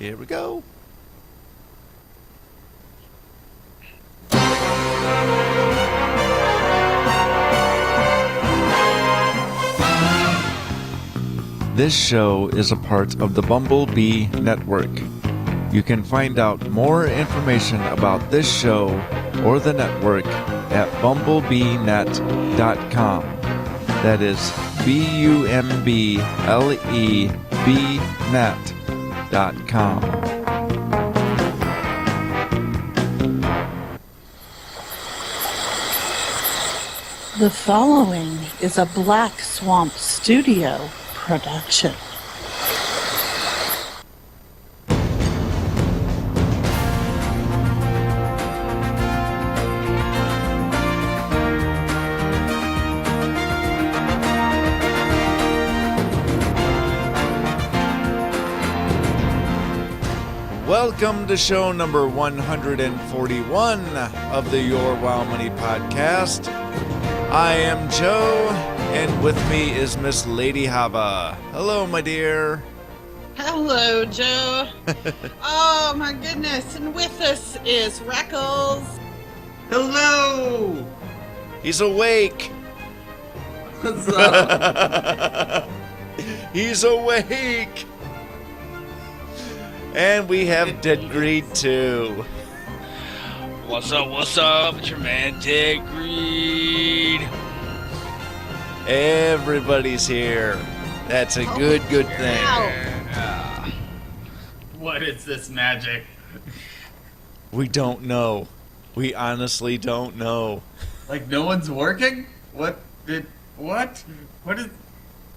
Here we go. This show is a part of the Bumblebee Network. You can find out more information about this show or the network at bumblebeenet.com. That is BUMBLEB net.com. The following is a Black Swamp Studio production. Welcome to show number 141 of the Your Wow Money podcast. I am Joe, and with me is Miss Lady Hava. Hello, my dear. Hello, Joe. Oh, my goodness. And with us is Reckles. Hello! He's awake. What's up? He's awake. And we have Dead Greed too. What's up? It's your man, Dead Greed. Everybody's here. That's a good thing. Yeah. What is this magic? We don't know. We honestly don't know. Like, no one's working? What? What is...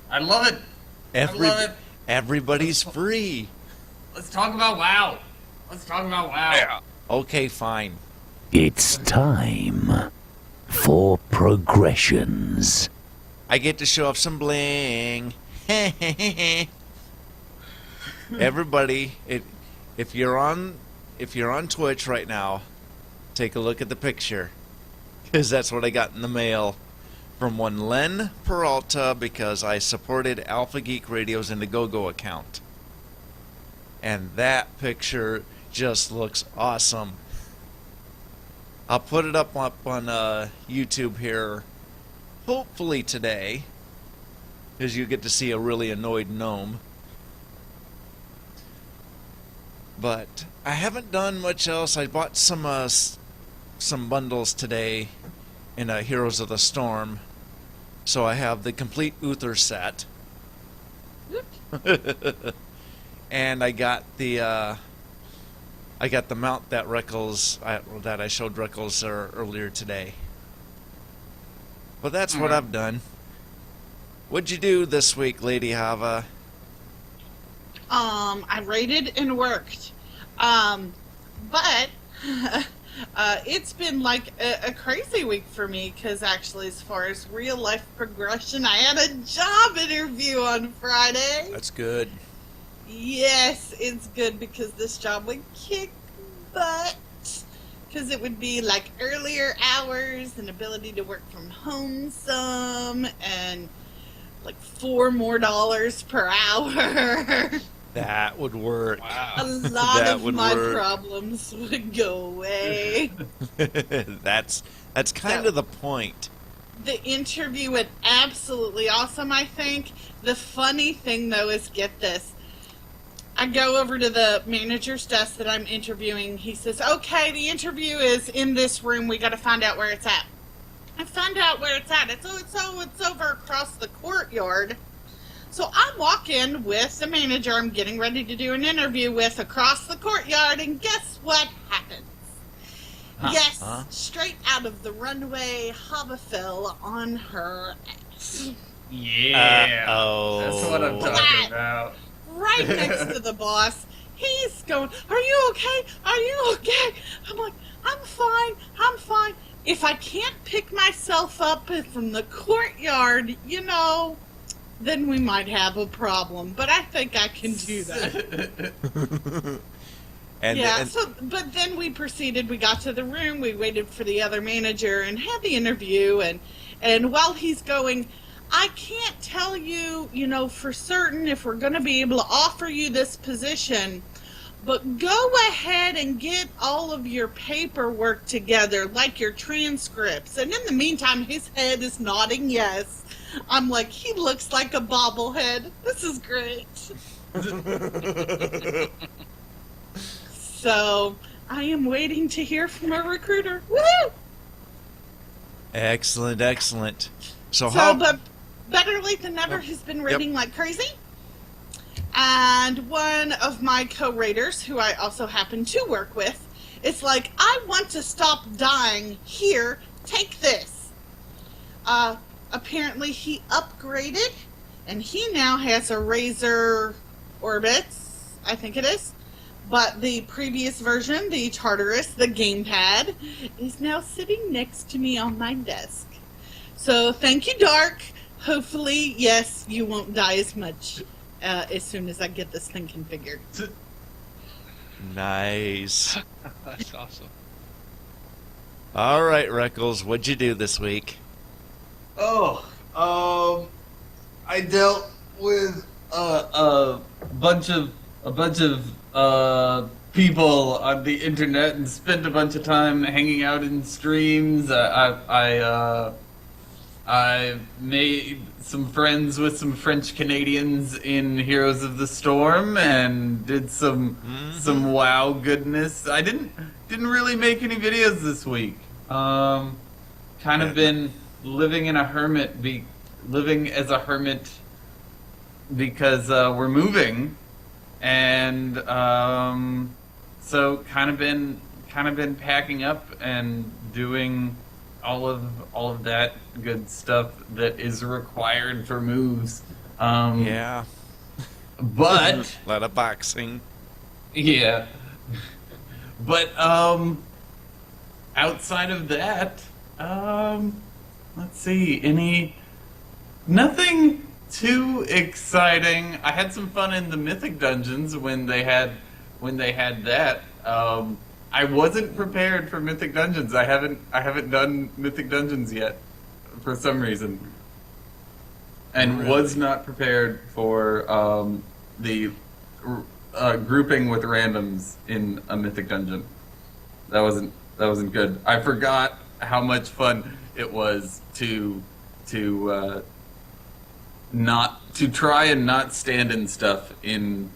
I love it. I love it. Everybody's free. Let's talk about WoW. Yeah. Okay, fine. It's time for progressions. I get to show off some bling. Everybody, if you're on Twitch right now, take a look at the picture, because that's what I got in the mail from one Len Peralta, because I supported Alpha Geek Radio's Indiegogo account. And that picture just looks awesome. I'll put it up on YouTube here, hopefully today, because you get to see a really annoyed gnome. But I haven't done much else. I bought some bundles today in Heroes of the Storm, so I have the complete Uther set. And I got the mount that that I showed Reckles earlier today. But that's what I've done. What'd you do this week, Lady Hava? I raided and worked. But it's been like a crazy week for me, because actually, as far as real life progression, I had a job interview on Friday. That's good. Yes, it's good, because this job would kick butt. Because it would be like earlier hours and ability to work from home some, and like $4 more per hour. That would work. Wow. A lot of my work. problems would go away. That's kind of the point. The interview went absolutely awesome, I think. The funny thing, though, is, get this. I go over to the manager's desk that I'm interviewing. He says, okay, the interview is in this room. We got to find out where it's at. I found out where it's at. It's over across the courtyard. So I walk in with the manager I'm getting ready to do an interview with across the courtyard, and guess what happens? Yes, straight out of the runway, Hava fell on her ass. Yeah. Uh-oh. That's what I'm talking about. Right next to the boss. He's going, are you okay? Are you okay? I'm like, I'm fine. If I can't pick myself up from the courtyard, then we might have a problem. But I think I can do that. But then we proceeded. We got to the room. We waited for the other manager and had the interview. And while he's going, I can't tell you, for certain if we're going to be able to offer you this position, But go ahead and get all of your paperwork together, like your transcripts. And in the meantime, his head is nodding yes. I'm like, he looks like a bobblehead. This is great. So, I am waiting to hear from a recruiter. Woo! Excellent, excellent. But better late than never has been rating like crazy. And one of my co-raters, who I also happen to work with, is like, I want to stop dying. Here, take this. Apparently he upgraded, and he now has a Razor Orbits, I think it is. But the previous version, the Tartarus, the gamepad, is now sitting next to me on my desk. So thank you, Dark. Hopefully, yes, you won't die as much as soon as I get this thing configured. Nice. That's awesome. All right, Reckles, what'd you do this week? I dealt with a bunch of people on the internet and spent a bunch of time hanging out in streams. I made some friends with some French Canadians in Heroes of the Storm and did some WoW goodness. I didn't really make any videos this week. Kind of been living as a hermit because we're moving, and so kind of been packing up and doing all of that good stuff that is required for moves. Yeah. But A lot of boxing. yeah. But outside of that, let's see, nothing too exciting. I had some fun in the Mythic Dungeons when they had that. I wasn't prepared for Mythic Dungeons. I haven't done Mythic Dungeons yet for some reason. And was not prepared for the grouping with randoms in a Mythic Dungeon. That wasn't good. I forgot how much fun it was to try and not stand in stuff in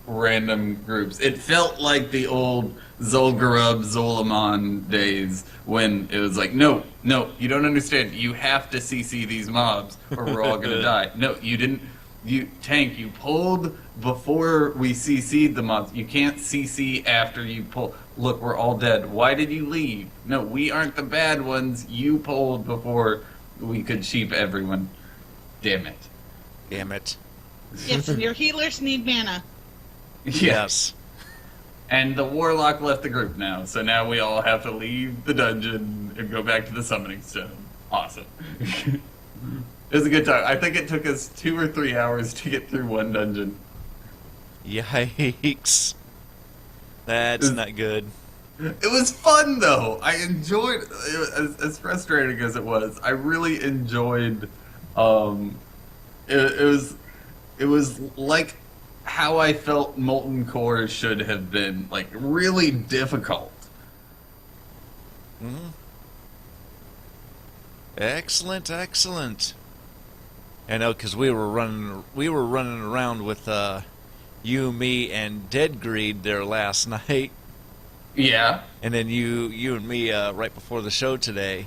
random groups. It felt like the old Zul'Gurub, Zolaman days when it was like, no, you don't understand. You have to CC these mobs or we're all gonna die. No, you didn't. You pulled before we CC'd the mobs. You can't CC after you pull. Look, we're all dead. Why did you leave? No, we aren't the bad ones. You pulled before we could sheep everyone. Damn it. Damn it. Yes, your healers need mana. Yes. And the Warlock left the group now, so now we all have to leave the dungeon and go back to the Summoning Stone. Awesome. It was a good time. I think it took us 2 or 3 hours to get through one dungeon. Yikes. That's not good. It was fun, though. I enjoyed it. As frustrating as it was, I really enjoyed. It was like how I felt Molten Core should have been, like really difficult. Mm-hmm. Excellent. I know, because we were running around with you, me, and Dead Greed there last night. Yeah. And then you and me right before the show today.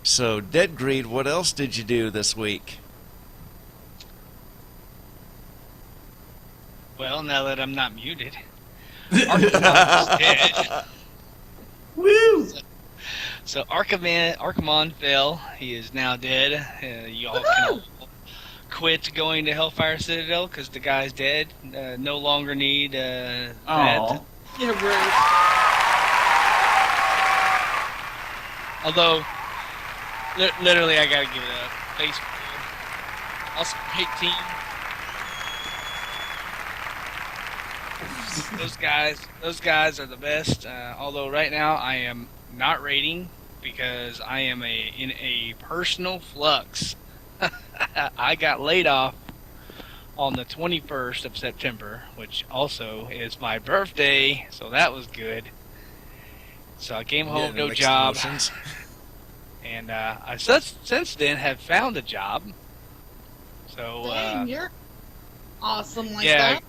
So, Dead Greed, what else did you do this week? Well, now that I'm not muted, Archimon's dead. Woo! So Archimon fell. He is now dead. You all can all quit going to Hellfire Citadel because the guy's dead. No longer need that. Aw. Yeah, right. Although, literally, I gotta give it a Facebook. Also, hate team. Those guys are the best. Although right now I am not rating because I am in a personal flux. I got laid off on the 21st of September, which also is my birthday, so that was good. So I came home, no job, and I since then have found a job. So Dang, you're awesome like yeah, that.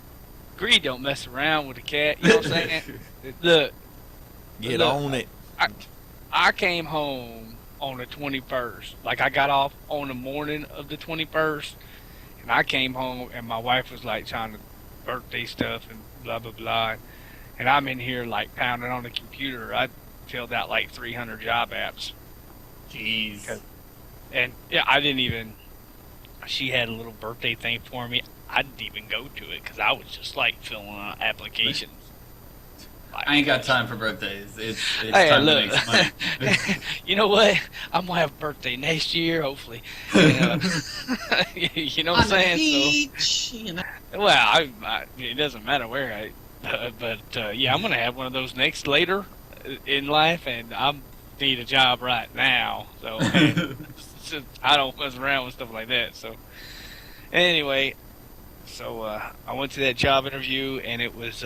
Greed don't mess around with a cat. You know what I'm saying? Look, Get on it. I came home on the 21st. Like, I got off on the morning of the 21st, and I came home, and my wife was, like, trying to birthday stuff and blah, blah, blah. And I'm in here, like, pounding on the computer. I filled out, like, 300 job apps. Jeez. And, yeah, I didn't even... She had a little birthday thing for me. I didn't even go to it, because I was just, like, filling out applications. I ain't got time for birthdays. It's Hey, time look. to make some money. You know what? I'm gonna have a birthday next year, hopefully. You know what I'm On the saying? beach, you know. So, well, it doesn't matter where yeah, I'm gonna have one of those later in life, and I need a job right now. So I don't mess around with stuff like that. So anyway, I went to that job interview, and it was.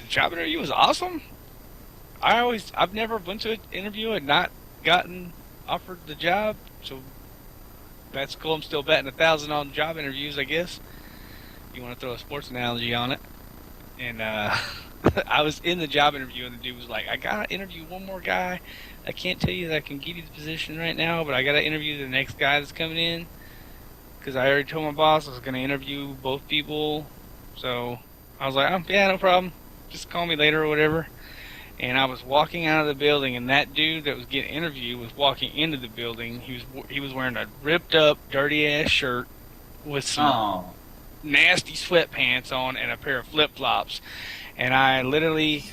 The job interview was awesome. I've never went to an interview and not gotten offered the job, so that's cool. I'm still batting 1,000 on job interviews, I guess. You want to throw a sports analogy on it? And I was in the job interview, and the dude was like, "I gotta interview one more guy. I can't tell you that I can give you the position right now, but I gotta interview the next guy that's coming in, because I already told my boss I was gonna interview both people." So I was like, "Oh yeah, no problem. Just call me later or whatever." And I was walking out of the building, and that dude that was getting interviewed was walking into the building. He was wearing a ripped up, dirty ass shirt with some nasty sweatpants on and a pair of flip flops. And I literally,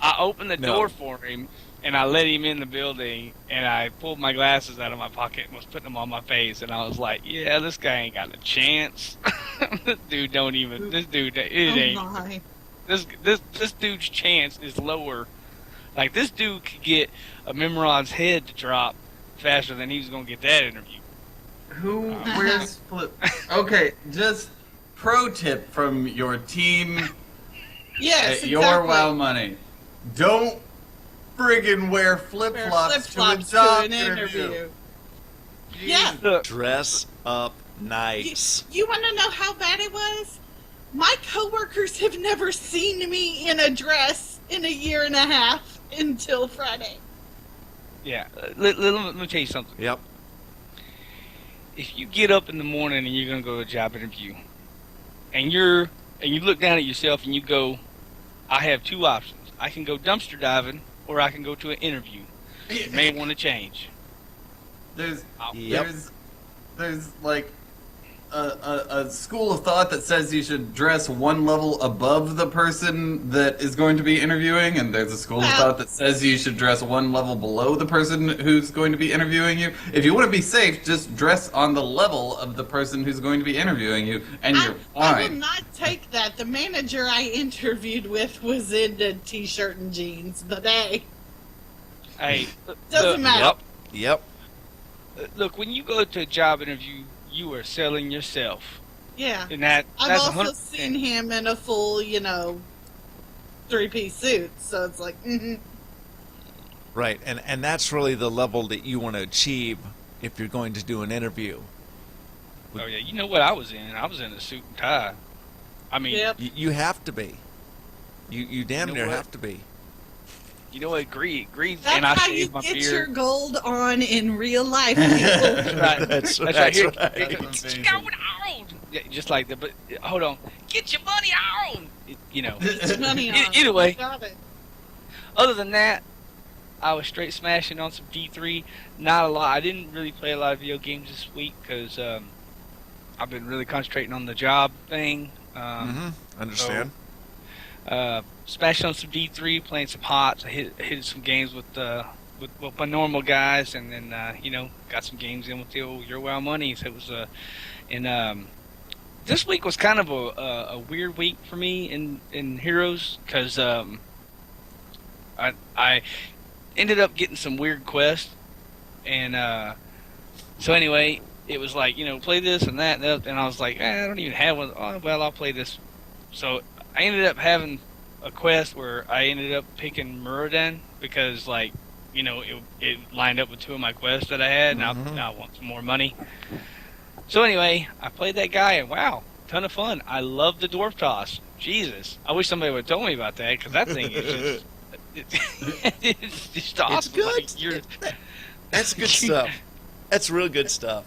I opened the door for him, and I let him in the building, and I pulled my glasses out of my pocket and was putting them on my face, and I was like, "Yeah, this guy ain't got a chance." This dude ain't. This dude's chance is lower. Like, this dude could get a Memron's head to drop faster than he was gonna get that interview. Who wears flip? Okay, just pro tip from your team. Yes, At your exactly. WoW money. Don't friggin' wear flip-flops to a job an interview. Yeah. Look, Dress up nice. You want to know how bad it was? My coworkers have never seen me in a dress in a year and a half until Friday. yeah. Let me tell you something. Yep. If you get up in the morning and you're gonna go to a job interview, and you look down at yourself and you go, "I have two options. I can go dumpster diving, or I can go to an interview." You may want to change. There's Yep. there's like a school of thought that says you should dress one level above the person that is going to be interviewing, and there's a school of thought that says you should dress one level below the person who's going to be interviewing you. If you want to be safe, just dress on the level of the person who's going to be interviewing you, and you're I will fine. not take that. The manager I interviewed with was in a t-shirt and jeans, but hey, Hey, doesn't matter. Yep. Look, when you go to a job interview, you are selling yourself, Yeah. and I've that's also 100%. seen him in a full, three-piece suit, so it's like, Right. And that's really the level that you want to achieve if you're going to do an interview. Oh yeah, you know what I was in? I was in a suit and tie. I mean, Yep. You have to be. You damn You know near what? have to be. you know what? Greed, that's and I how you shaved my get beard. your gold on in real life, people. Right. That's right. right. Here, Amazing. get going on. Yeah, just like that. But hold on, get your money on. Money on. Either way, Got it. other than that, I was straight smashing on some D3. Not a lot. I didn't really play a lot of video games this week because I've been really concentrating on the job thing. Understand. Smashing on some D3, playing some HOTS. I hit some games with my normal guys, and then got some games in with the old Your Wow Money. So it was this week was kind of a weird week for me in Heroes because I ended up getting some weird quests, and so anyway, it was like, play this and that, and I was like, I don't even have one. Oh, well, I'll play this. So I ended up having a quest where I ended up picking Muradin because, like, it lined up with two of my quests that I had, and now I want some more money. So anyway, I played that guy, and wow, ton of fun. I love the dwarf toss. Jesus, I wish somebody would have told me about that, because that thing is it's just awesome. It's good. Like, That's good stuff. That's real good stuff.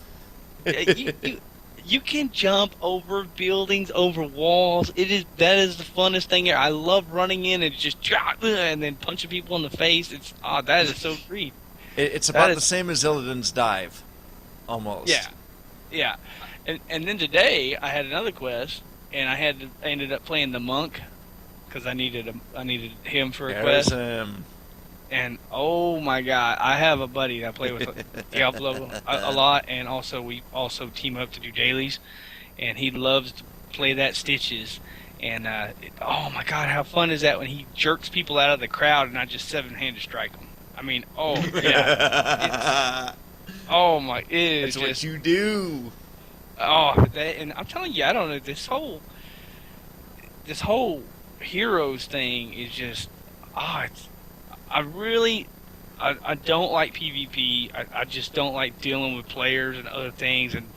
You can jump over buildings, over walls. That is the funnest thing here. I love running in and just and then punching people in the face. That is so great. It's about the same as Illidan's Dive, almost. Yeah. And then today I had another quest, and I ended up playing the monk because I needed him for a quest. And oh my God, I have a buddy that I play with Diablo a lot, and also we also team up to do dailies, and he loves to play that Stitches. And oh my God, how fun is that when he jerks people out of the crowd and I just 7-handed strike them? I mean, oh yeah, it's That's what you do. And I'm telling you, I don't know, this whole heroes thing is just I don't like PvP. I just don't like dealing with players and other things, and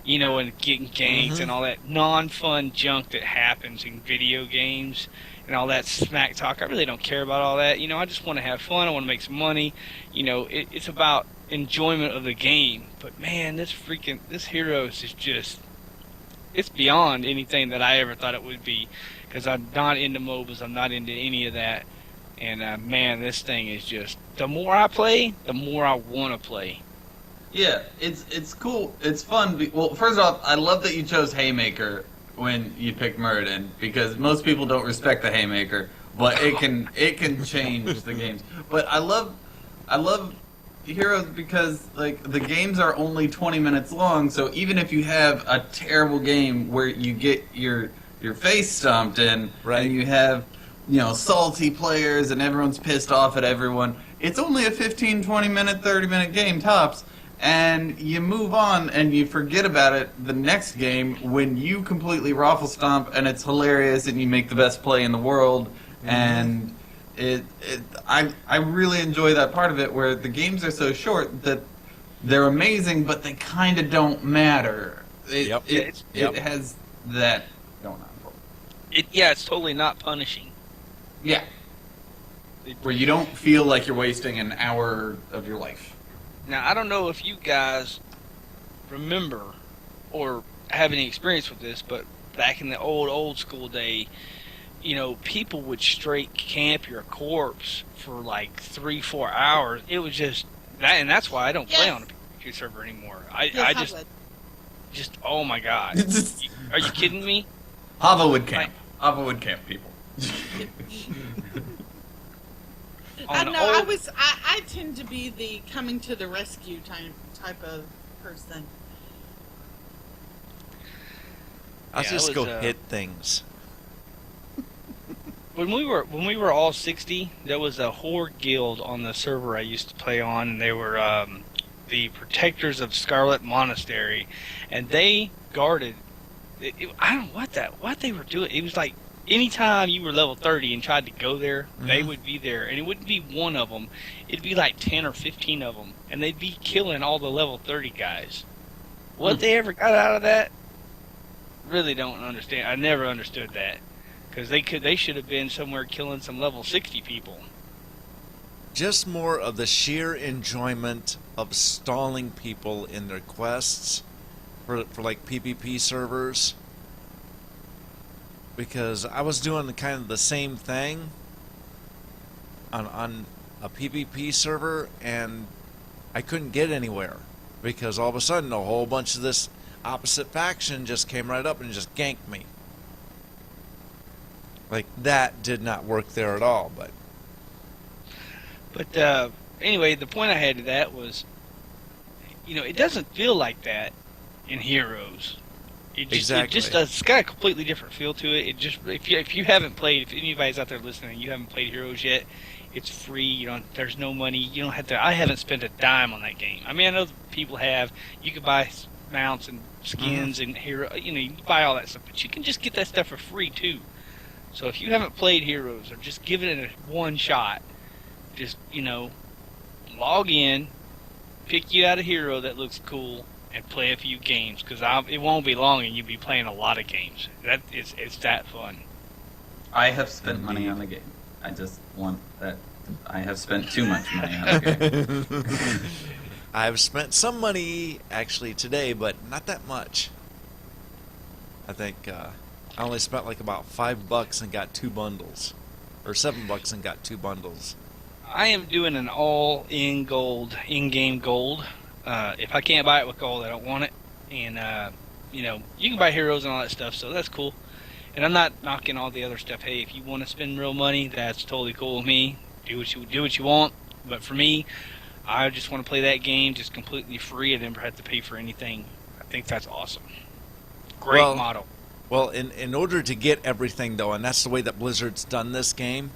and getting ganks and all that non-fun junk that happens in video games and all that smack talk. I really don't care about all that. I just want to have fun. I want to make some money. It's about enjoyment of the game. But man, this Heroes is just, it's beyond anything that I ever thought it would be, because I'm not into MOBAs. I'm not into any of that. And man, this thing is just, the more I play, the more I want to play. Yeah, it's cool. It's fun. Well, first off, I love that you chose Haymaker when you picked Muradin, because most people don't respect the Haymaker, but it can change the games. But I love Heroes because, like, the games are only 20 minutes long, so even if you have a terrible game where you get your face stomped in, right, and you have salty players and everyone's pissed off at everyone, it's only a 15, 20 minute, 30 minute game tops, and you move on and you forget about it the next game when you completely raffle stomp and it's hilarious and you make the best play in the world. And I really enjoy that part of it, where the games are so short that they're amazing, but they kind of don't matter. It has that going on for it. It's totally not punishing. Yeah. Where you don't feel like you're wasting an hour of your life. Now, I don't know if you guys remember or have any experience with this, but back in the old school day, people would straight camp your corpse for like 3-4 hours. It was just that, and that's why I don't play on a PvP server anymore. I just oh my God. Are you kidding me? Hava would camp. Hava would camp people. I tend to be the coming to the rescue type of person. I'll just go hit things. When we were all 60, there was a horde guild on the server I used to play on, and they were the Protectors of Scarlet Monastery, and they guarded. I don't know what they were doing. It was like, anytime you were level 30 and tried to go there, they would be there. And it wouldn't be one of them. It'd be like 10 or 15 of them. And they'd be killing all the level 30 guys. What they ever got out of that, really don't understand. I never understood that. Because they should have been somewhere killing some level 60 people. Just more of the sheer enjoyment of stalling people in their quests for like PvP servers. Because I was doing kind of the same thing on a PvP server, and I couldn't get anywhere because all of a sudden a whole bunch of this opposite faction just came right up and just ganked me. Like, that did not work there at all. But anyway, the point I had to that was, it doesn't feel like that in Heroes. It just does. It's got a completely different feel to it. It just, if you haven't played, if anybody's out there listening and you haven't played Heroes yet, it's free. There's no money. You don't have to. I haven't spent a dime on that game. I mean, I know people have. You could buy mounts and skins and hero. You know, you can buy all that stuff, but you can just get that stuff for free too. So if you haven't played Heroes or just give it a one shot, just log in, pick you out a hero that looks cool, and play a few games. Because it won't be long, and you'll be playing a lot of games. It's that fun. I have spent money on the game. I just want that. I have spent too much money on the game. I've spent some money actually today, but not that much. I think I only spent like about $5 and got 2 bundles, or $7 and got 2 bundles. I am doing an all-in gold, in-game gold. If I can't buy it with gold, I don't want it. And you can buy heroes and all that stuff, so that's cool. And I'm not knocking all the other stuff. Hey, if you want to spend real money, that's totally cool with me. Do what you want. But for me, I just want to play that game just completely free and never have to pay for anything. I think that's awesome. Great model. Well, in order to get everything, though, and that's the way that Blizzard's done this game,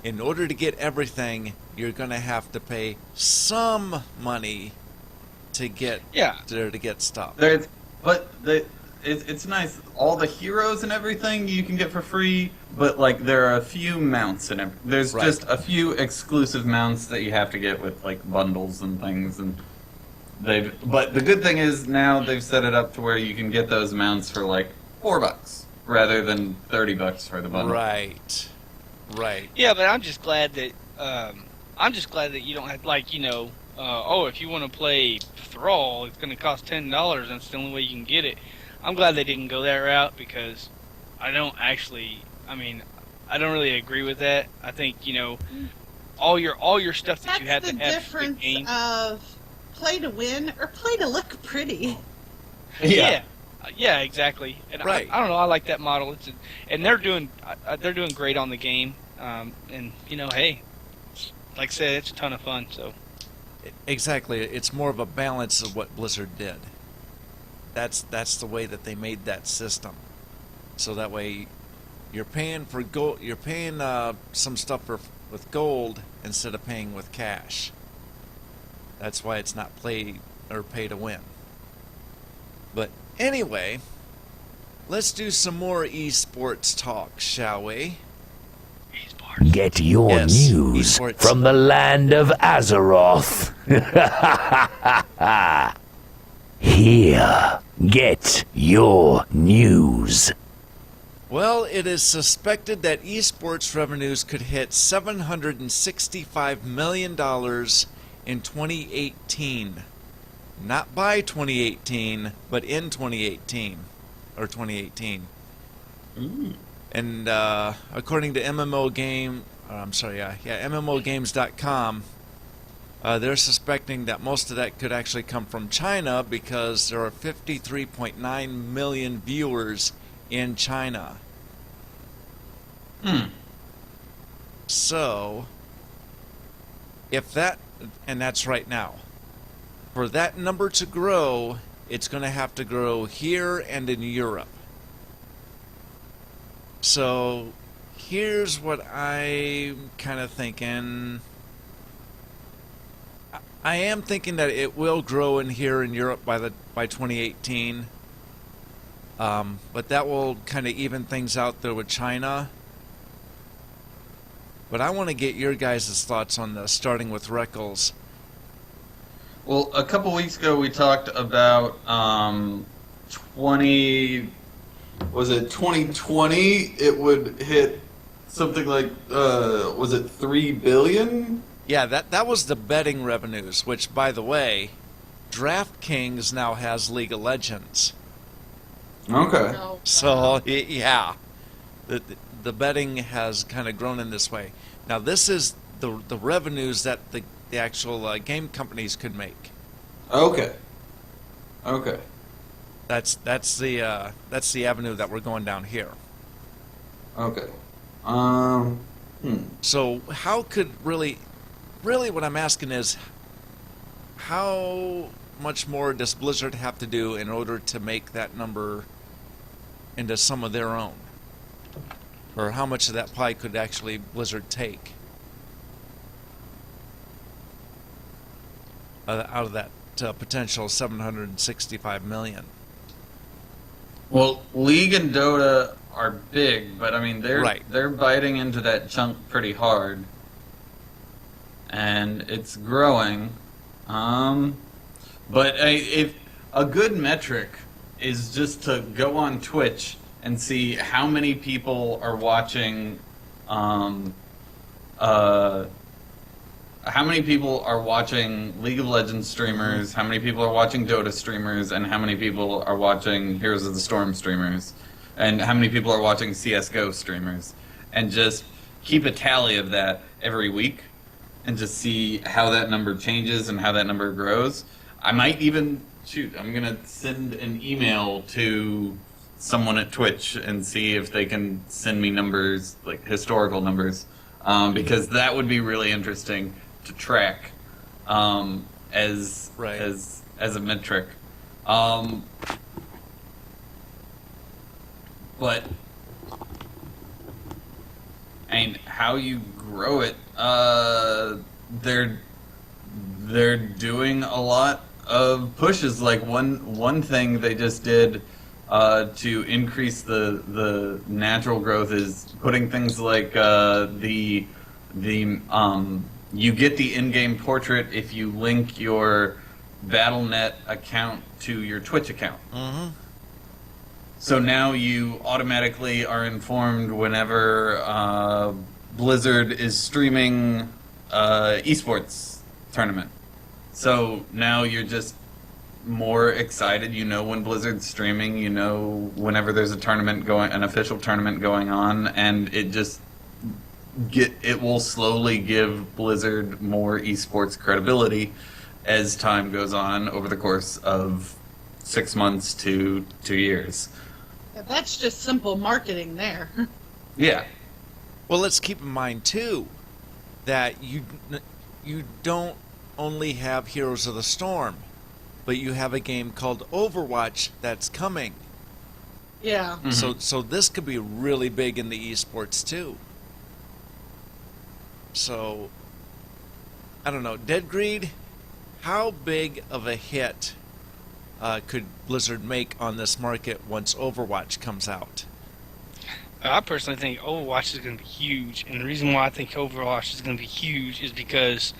in order to get everything, you're going to have to pay some money to get there to get stuff. It's nice. All the heroes and everything you can get for free, but like there are a few mounts and there's just a few exclusive mounts that you have to get with like bundles and things. And but the good thing is now they've set it up to where you can get those mounts for like $4 rather than $30 for the bundle. Right. Yeah, but I'm just glad that you don't have if you want to play Thrall, it's going to cost $10. That's the only way you can get it. I'm glad they didn't go that route because I don't really agree with that. I think all your stuff that you have to have. That's the difference of play to win or play to look pretty. Yeah, exactly. And I don't know. I like that model. And they're doing great on the game. And hey, like I said, it's a ton of fun. So exactly, it's more of a balance of what Blizzard did. That's the way that they made that system. So that way, you're paying for gold. You're paying some stuff with gold instead of paying with cash. That's why it's not play or pay to win. But anyway, let's do some more esports talk, shall we? Get your news esports. From the land of Azeroth. Here, get your news. Well, it is suspected that esports revenues could hit $765 million in 2018. Not by 2018, but in 2018. Or 2018. And according to MMOgames.com, they're suspecting that most of that could actually come from China because there are 53.9 million viewers in China. So, if that, and that's right now, for that number to grow, it's going to have to grow here and in Europe. So, here's what I'm kind of thinking. I am thinking that it will grow in here in Europe by 2018, but that will kind of even things out there with China. But I want to get your guys' thoughts on this, starting with Reckles. Well, a couple weeks ago we talked about 2020. It would hit something like was it 3 billion? Yeah, that was the betting revenues, which, by the way, DraftKings now has League of Legends. Okay. So, yeah, the betting has kind of grown in this way. Now, this is the revenues that the actual game companies could make. Okay. That's the avenue that we're going down here. Okay. So, how could really what I'm asking is, how much more does Blizzard have to do in order to make that number into some of their own? Or how much of that pie could actually Blizzard take out of that potential 765 million. Well, League and Dota are big, but I mean Right. they're biting into that chunk pretty hard, and it's growing. But if a good metric is just to go on Twitch and see how many people are watching, how many people are watching League of Legends streamers, how many people are watching Dota streamers, and how many people are watching Heroes of the Storm streamers, and how many people are watching CSGO streamers, and just keep a tally of that every week, and just see how that number changes and how that number grows. I might even, I'm going to send an email to someone at Twitch and see if they can send me numbers, like historical numbers, because that would be really interesting to track as a metric. But and how you grow it, they're doing a lot of pushes. Like one thing they just did to increase the natural growth is putting things like you get the in-game portrait if you link your Battle.net account to your Twitch account. Mm-hmm. So now you automatically are informed whenever Blizzard is streaming esports tournament. So now you're just more excited. You know when Blizzard's streaming. You know whenever there's a tournament an official tournament going on, and it will slowly give Blizzard more esports credibility as time goes on over the course of 6 months to 2 years. Yeah, that's just simple marketing there. Yeah. Well, let's keep in mind too that you don't only have Heroes of the Storm, but you have a game called Overwatch that's coming. Yeah. Mm-hmm. So this could be really big in the esports too. So I don't know, Dead Greed, how big of a hit could Blizzard make on this market once Overwatch comes out? I personally think Overwatch is going to be huge, and the reason why I think Overwatch is going to be huge is because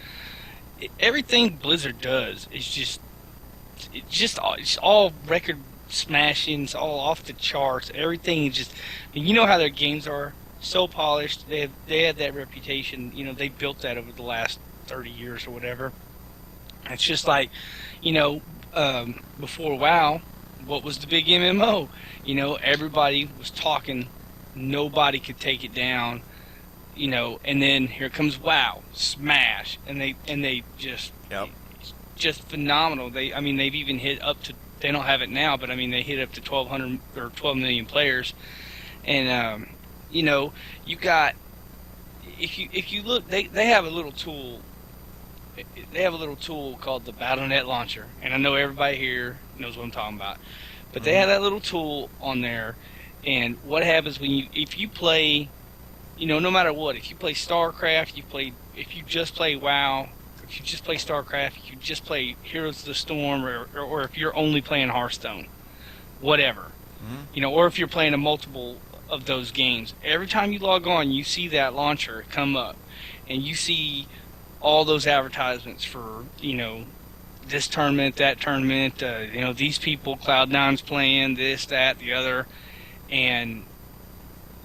everything Blizzard does is it's all record smashing, it's all off the charts. Everything is just, and you know how their games are so polished. They have that reputation. You know, they built that over the last 30 years or whatever. It's just like, you know, before WoW, what was the big MMO? You know, everybody was talking. Nobody could take it down, you know, and then here comes WoW, smash, and they just just phenomenal. They've even hit up to, they don't have it now, but I mean they hit up to 1,200 or 12 million players, and you know, you got, if you look, they have a little tool. They have a little tool called the Battle.net launcher, and I know everybody here knows what I'm talking about, but they have that little tool on there. And what happens if you play, you know, no matter what, if you play StarCraft, if you just play WoW, if you just play StarCraft, if you just play Heroes of the Storm, or if you're only playing Hearthstone, whatever, you know, or if you're playing a multiple of those games, every time you log on, you see that launcher come up, and you see all those advertisements for, you know, this tournament, that tournament, you know, these people, Cloud9's playing, this, that, the other. And,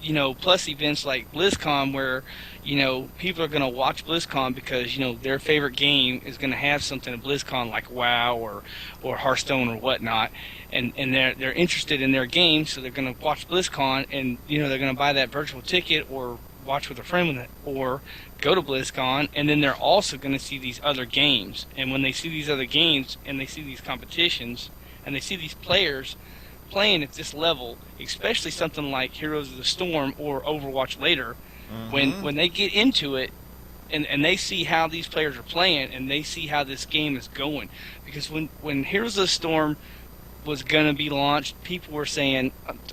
you know, plus events like BlizzCon where, you know, people are going to watch BlizzCon because, you know, their favorite game is going to have something at BlizzCon like WoW or Hearthstone or whatnot, and they're interested in their game, so they're going to watch BlizzCon, and, you know, they're going to buy that virtual ticket or watch with a friend with it, or go to BlizzCon, and then they're also going to see these other games. And when they see these other games and they see these competitions and they see these players playing at this level, especially something like Heroes of the Storm or Overwatch later, when they get into it and they see how these players are playing and they see how this game is going, because when Heroes of the Storm was going to be launched, people were saying,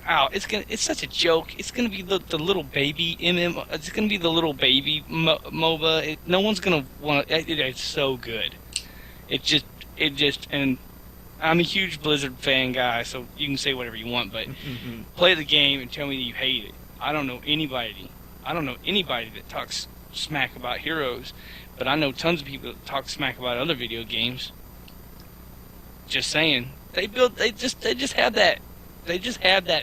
"Oh, it's such a joke. It's going to be the little baby MMO. It's going to be the little baby MOBA. No one's going to want it. It's so good. it just, and I'm a huge Blizzard fan guy, so you can say whatever you want, but play the game and tell me that you hate it. I don't know anybody that talks smack about Heroes, but I know tons of people that talk smack about other video games. Just saying, they just have that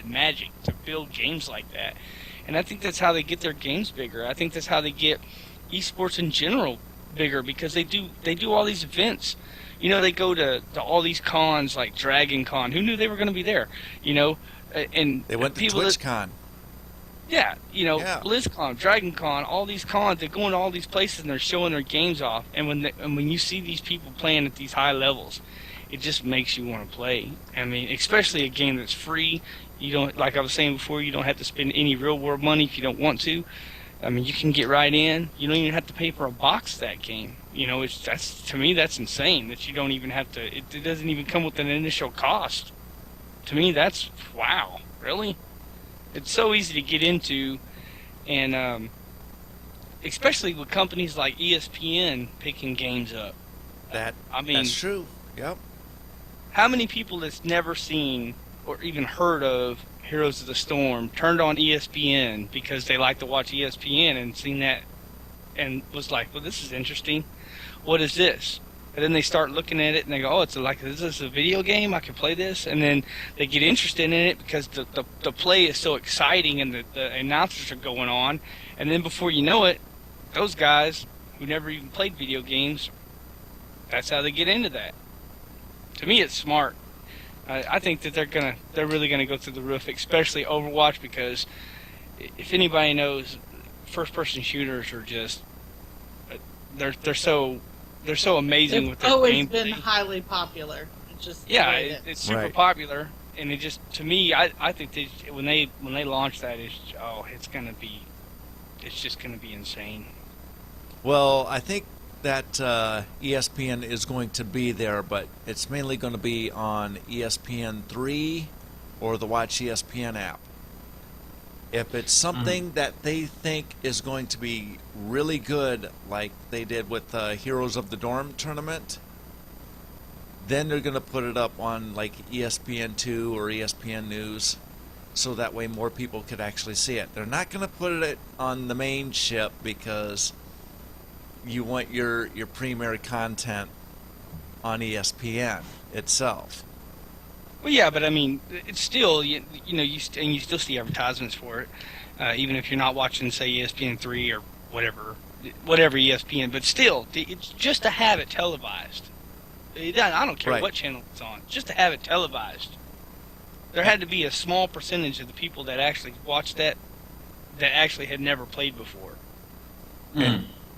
magic to build games like that, and I think that's how they get their games bigger. I think that's how they get esports in general bigger, because they do all these events. You know, they go to all these cons like Dragon Con. Who knew they were going to be there? You know, and They went to TwitchCon. Yeah, you know, Yeah. BlizzCon, Dragon Con, all these cons, they go into all these places and they're showing their games off. And when you see these people playing at these high levels, it just makes you want to play. I mean, especially a game that's free. You don't, like I was saying before, you don't have to spend any real world money if you don't want to. I mean, you can get right in. You don't even have to pay for a box of that game. You know, to me, that's insane that you don't even have to. It doesn't even come with an initial cost. To me, that's wow, really. It's so easy to get into, and especially with companies like ESPN picking games up. That's true. Yep. How many people that's never seen or even heard of Heroes of the Storm turned on ESPN because they like to watch ESPN and seen that and was like, well, this is interesting. What is this? And then they start looking at it and they go, oh, is this a video game? I can play this. And then they get interested in it because the play is so exciting and the announcers are going on. And then before you know it, those guys who never even played video games, that's how they get into that. To me, it's smart. I think that they're really gonna go through the roof, especially Overwatch, because if anybody knows, first-person shooters are just they're so amazing with It's their always gameplay. been highly popuer. It's just Yeah, the way it is. it's super Right. popular, and it just, to me, I think when they launch that, it's just gonna be insane. Well, I think that ESPN is going to be there, but it's mainly going to be on ESPN3 or the Watch ESPN app. If it's something that they think is going to be really good, like they did with Heroes of the Dorm tournament, then they're going to put it up on like ESPN2 or ESPN News, so that way more people could actually see it. They're not going to put it on the main ship because you want your premier content on ESPN itself. Well, yeah, but I mean, it's still you still see advertisements for it, even if you're not watching, say, ESPN3 or whatever ESPN. But still, it's just to have it televised. I don't care Right. what channel it's on, just to have it televised. There had to be a small percentage of the people that actually watched that actually had never played before.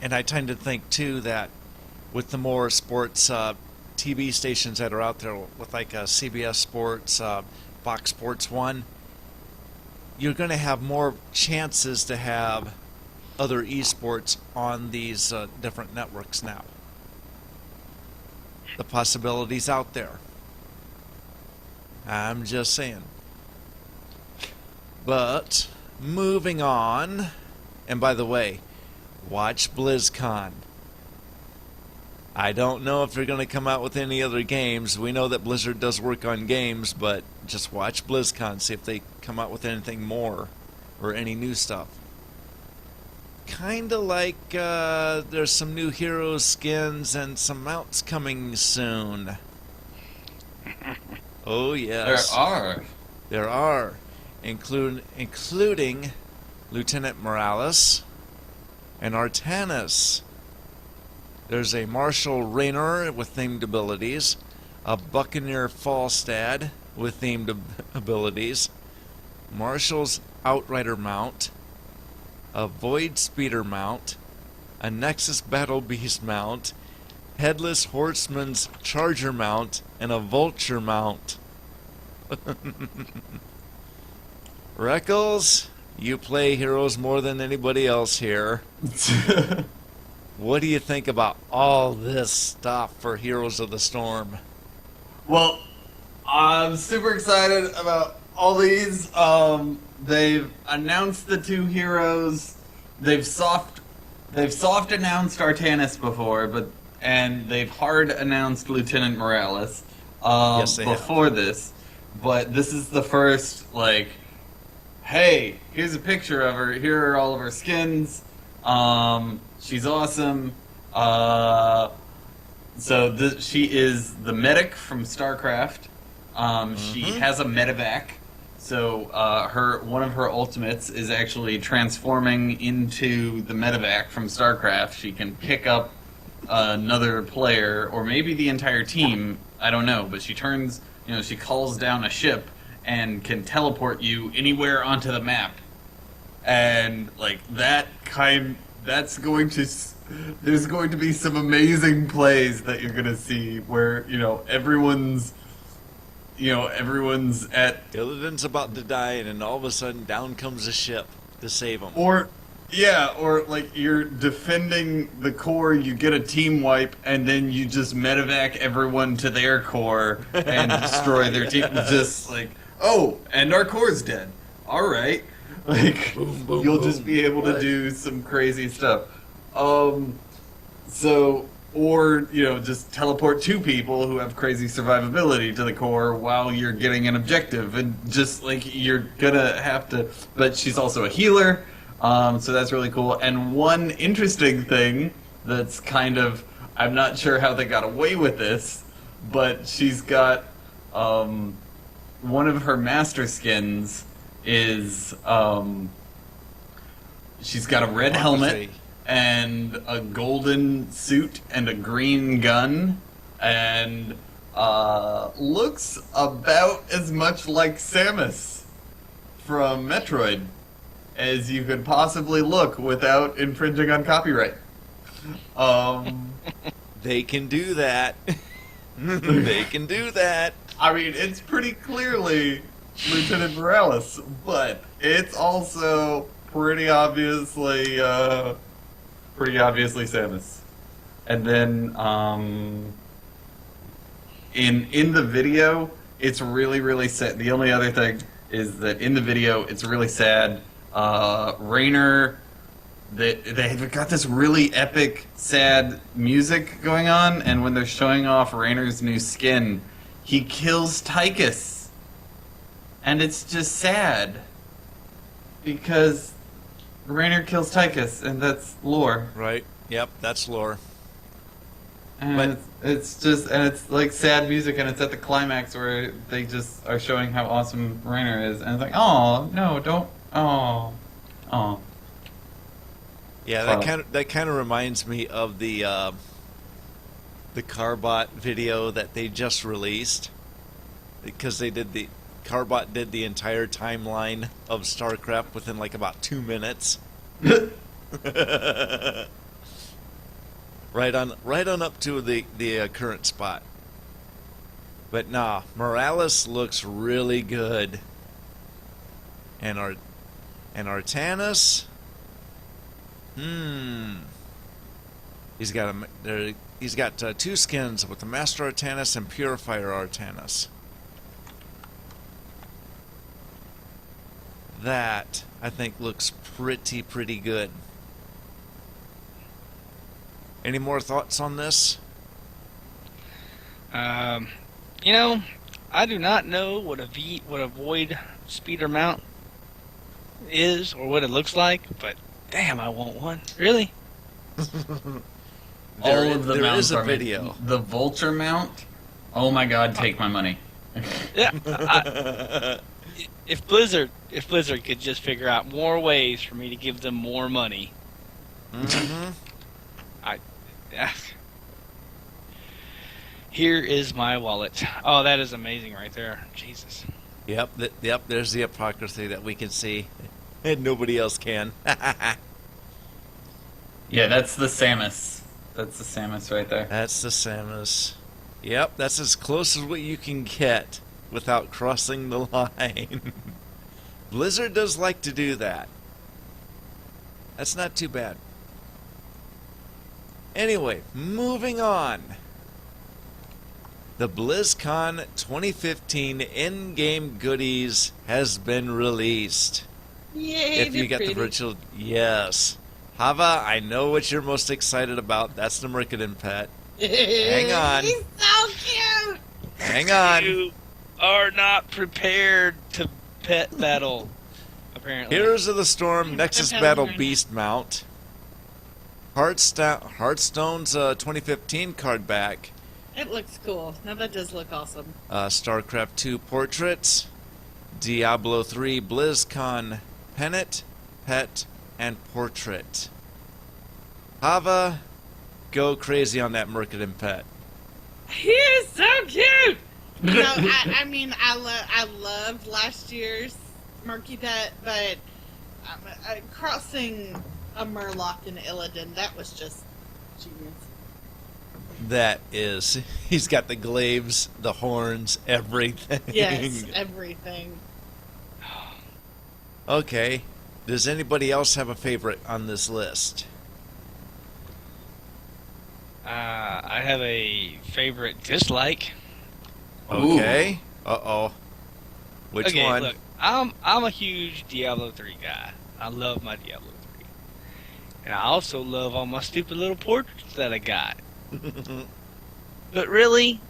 And I tend to think, too, that with the more sports TV stations that are out there, with like CBS Sports, Fox Sports 1, you're going to have more chances to have other esports on these different networks now. The possibilities out there. I'm just saying. But, moving on, and by the way, watch BlizzCon. I don't know if they're going to come out with any other games. We know that Blizzard does work on games, but just watch BlizzCon, see if they come out with anything more or any new stuff. Kind of like there's some new hero skins and some mounts coming soon. Oh, yes. There are. Including Lieutenant Morales and Artanis. There's a Marshal Raynor with themed abilities, a Buccaneer Falstad with themed abilities, Marshal's Outrider mount, a Void Speeder mount, a Nexus Battle Beast mount, Headless Horseman's Charger mount, and a Vulture mount. Reckles, you play Heroes more than anybody else here. What do you think about all this stuff for Heroes of the Storm? Well, I'm super excited about all these. They've announced the two heroes. They've soft announced Artanis before, but and they've hard announced Lieutenant Morales Yes, they have. before this, but this is the first, like, hey, here's a picture of her, here are all of her skins, she's awesome, she is the medic from StarCraft. She has a medevac. So one of her ultimates is actually transforming into the medevac from StarCraft. She can pick up another player, or maybe the entire team. I don't know, but she calls down a ship and can teleport you anywhere onto the map. And like there's going to be some amazing plays that you're going to see where, everyone's at... Illidan's about to die, and then all of a sudden, down comes a ship to save him. Or like you're defending the core, you get a team wipe, and then you just medevac everyone to their core and destroy their team. Just like, oh, and our core's dead. All right. Like, Boom, boom, you'll boom. just be able to do some crazy stuff. Or, just teleport two people who have crazy survivability to the core while you're getting an objective. And just, like, you're gonna have to... But she's also a healer, so that's really cool. And one interesting thing that's kind of... I'm not sure how they got away with this, but she's got... one of her master skins is... she's got a red helmet and a golden suit and a green gun, and looks about as much like Samus from Metroid as you could possibly look without infringing on copyright. They can do that. They can do that. I mean, it's pretty clearly Lieutenant Morales, but it's also pretty obviously Samus. And then in the video, it's really, really sad. The only other thing is that in the video, it's really sad. Raynor, they've got this really epic, sad music going on, and when they're showing off Raynor's new skin, he kills Tychus. And it's just sad. Because Raynor kills Tychus, and that's lore. Right. Yep, that's lore. And But- it's like sad music, and it's at the climax where they just are showing how awesome Raynor is, and it's like, oh no, don't, oh. Yeah, that kind of reminds me of the Carbot video that they just released, because Carbot did the entire timeline of StarCraft within like about 2 minutes. Right on up to the current spot. But nah, Morales looks really good, and Artanis, he's got two skins with the Master Artanis and Purifier Artanis. That I think looks pretty good. Any more thoughts on this? I do not know what a void speeder mount is or what it looks like, but damn, I want one. Really? All of the there mounts is a are made. video. The Vulture mount? Oh my god, take my money. Yeah. If Blizzard could just figure out more ways for me to give them more money, here is my wallet. Oh, that is amazing right there. Jesus. Yep, there's the hypocrisy that we can see, and nobody else can. Yeah, that's the Samus. That's the Samus right there. That's the Samus. Yep, that's as close as what you can get without crossing the line. Blizzard does like to do that. That's not too bad. Anyway, moving on. The BlizzCon 2015 in-game goodies has been released. Yay, If you they're got the pretty. virtual... Yes. Hava, I know what you're most excited about. That's the Mercadin pet. Hang on. He's so cute. Hang on. You are not prepared to pet battle, apparently. Heroes of the Storm, Nexus I'm Battle right now. Beast Mount. Hearthstone's 2015 card back. It looks cool. Now that does look awesome. StarCraft 2 Portraits. Diablo 3 BlizzCon Pennant, Pet, and Portrait. Hava, go crazy on that Mercaden pet. He is so cute. No, I mean, I loved last year's Murky Pet, but crossing a Murloc and Illidan, that was just genius. That is, he's got the glaives, the horns, everything. Yes, everything. Okay. Does anybody else have a favorite on this list? I have a favorite dislike. Okay. Uh-oh. Which okay, one? Look, I'm a huge Diablo 3 guy. I love my Diablo 3. And I also love all my stupid little portraits that I got. But really,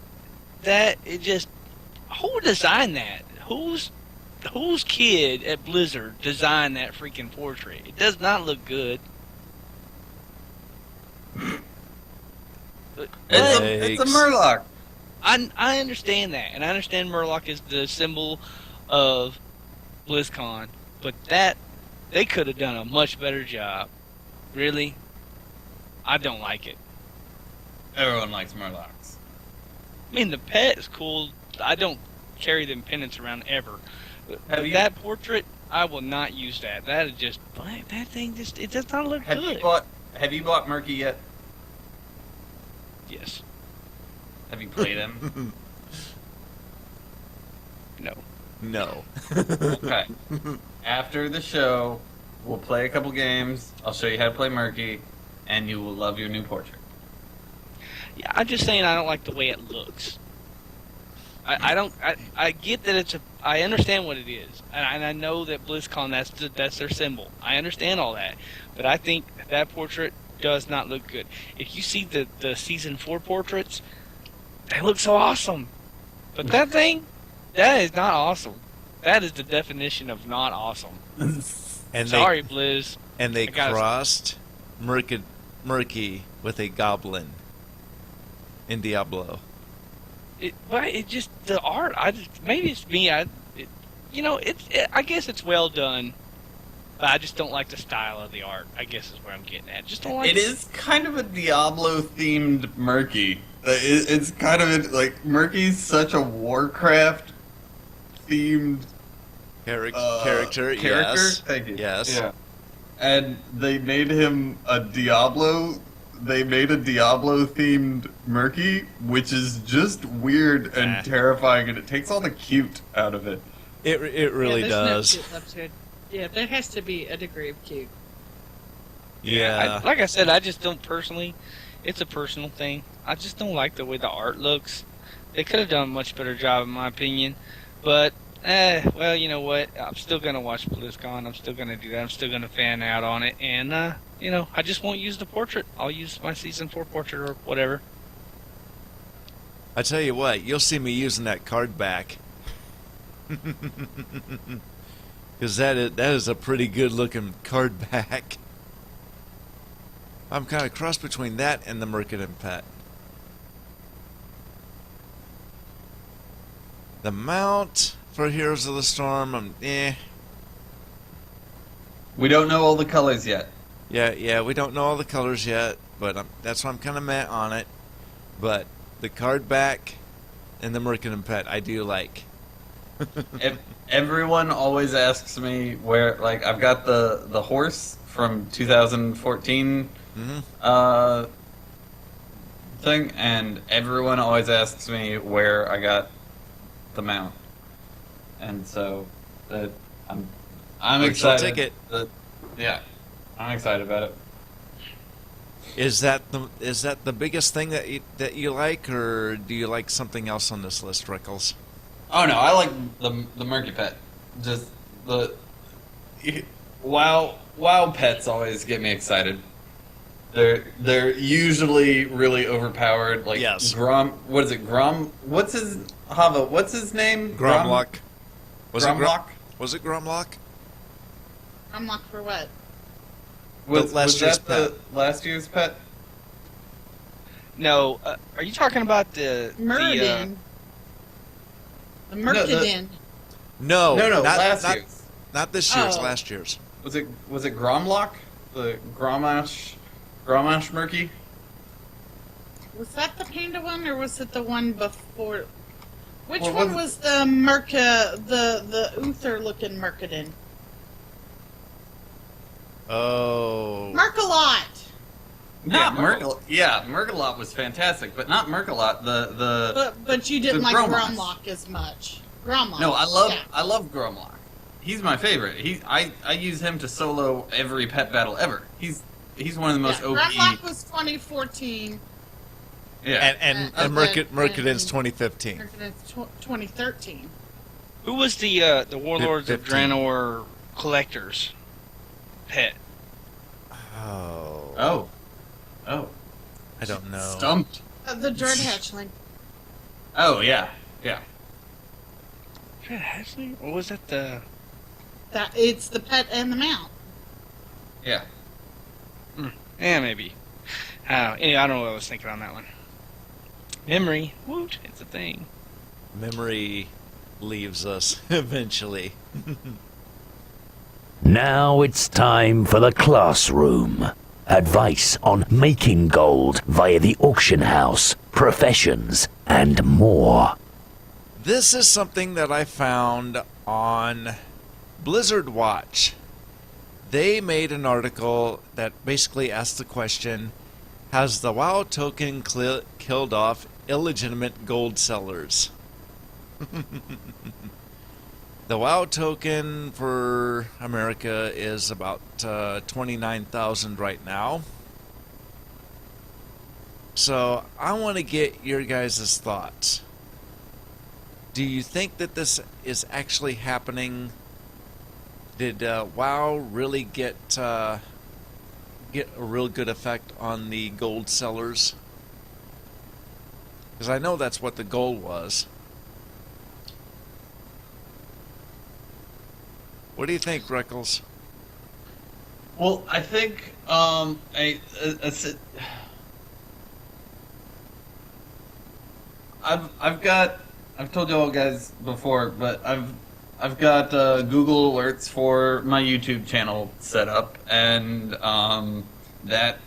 who designed that? Whose kid at Blizzard designed that freaking portrait? It does not look good. It's a Murloc. I understand that, and I understand Murloc is the symbol of BlizzCon, but they could have done a much better job. Really, I don't like it. Everyone likes Murlocs. I mean, the pet is cool. I don't carry them pennants around ever. Have you- That portrait, I will not use that. That is just that thing. It does not look Have good. you bought Murky yet? Yes. Have you played him? No. No. Okay. After the show, we'll play a couple games. I'll show you how to play Murky, and you will love your new portrait. Yeah, I'm just saying I don't like the way it looks. I get that I understand what it is, and I know that BlizzCon that's their symbol. I understand all that, but I think that portrait does not look good. If you see the season 4 portraits, they look so awesome, but that thing, that is not awesome. That is the definition of not awesome. And Sorry, Blizz. they I gotta- crossed Murky with a goblin in Diablo. But it just the art. Maybe it's me. I guess it's well done, but I just don't like the style of the art. I guess is where I'm getting at. Just don't like It is kind of a Diablo-themed Murky. It's kind of like Murky's such a Warcraft-themed Character, yes. Thank you. Yes. Yeah. And they made him a Diablo. They made a Diablo-themed Murky, which is just weird and terrifying, and it takes all the cute out of it. It really there's does. No cute left to it. Yeah, there has to be a degree of cute. Yeah. like I said, I just don't personally. It's a personal thing. I just don't like the way the art looks. They could have done a much better job, in my opinion. But, well, you know what? I'm still gonna watch BlizzCon. I'm still gonna do that. I'm still gonna fan out on it, and I just won't use the portrait. I'll use my season 4 portrait or whatever. I tell you what, you'll see me using that card back. Because that is a pretty good looking card back. I'm kind of cross between that and the Mercaden pet. The mount for Heroes of the Storm, We don't know all the colors yet. Yeah, we don't know all the colors yet, but that's why I'm kind of mad on it. But the card back and the Mercaden pet, I do like. Everyone always asks me where, like, I've got the horse from 2014 thing, and everyone always asks me where I got the mount, and so I'm Virtual excited. ticket. Yeah, I'm excited about it. Is that the biggest thing that you like, or do you like something else on this list, Rickles? Oh no, I like the Murky Pet. Just the wow pets always get me excited. They're usually really overpowered. Like Yes. Grom. What is it? Grom. What's his Hava? What's his name? Gromlock. Gromlock. Was it Gromlock? I'm locked for what? Was last year's that the last year's pet? No, are you talking about the Murden. The Murkidin. No, No, not, last not, year's. not this year's. Oh. Last year's. Was it Gromlock? The Gromash Murky? Was that the panda one, or was it the one before? Which Well, one was the the Uther-looking Murkidin? Oh. Merkalot! Not Merkel. Yeah, Merkalot was fantastic, but not Merkalot. But you didn't the like Gromox. Gromlock as much. Gromlock. No, Yeah. I love Gromlock. He's my favorite. I use him to solo every pet battle ever. He's one of the most Yeah, OP. Gromlock was 2014. Yeah. And And Mercadin's then- 2015. Murkidin's 2013. Who was the Warlords of 15. Draenor collectors pet? Oh. Oh. I don't know. Stumped. The Dread Hatchling. Oh yeah. Yeah. Dread Hatchling? Or was that the... That it's the pet and the mount. Yeah. Yeah, maybe. Anyway, I don't know what I was thinking on that one. Memory. Woot, it's a thing. Memory leaves us eventually. Now it's time for the classroom. Advice on making gold via the auction house, professions, and more. This is something that I found on Blizzard Watch. They made an article that basically asked the question, has the WoW token killed off illegitimate gold sellers? The WoW token for America is about 29,000 right now. So I want to get your guys' thoughts. Do you think that this is actually happening? Did WoW really get a real good effect on the gold sellers? Because I know that's what the goal was. What do you think, Reckles? Well, I think I've told you all guys before, but I've got Google alerts for my YouTube channel set up, and that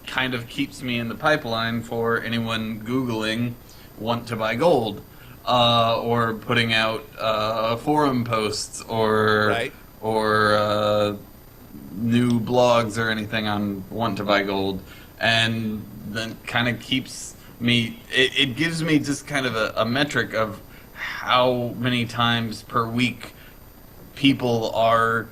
kind of keeps me in the pipeline for anyone Googling want to buy gold, or putting out forum posts or Right. new blogs or anything on want to buy gold, and then kind of keeps me. It gives me just kind of a metric of how many times per week people are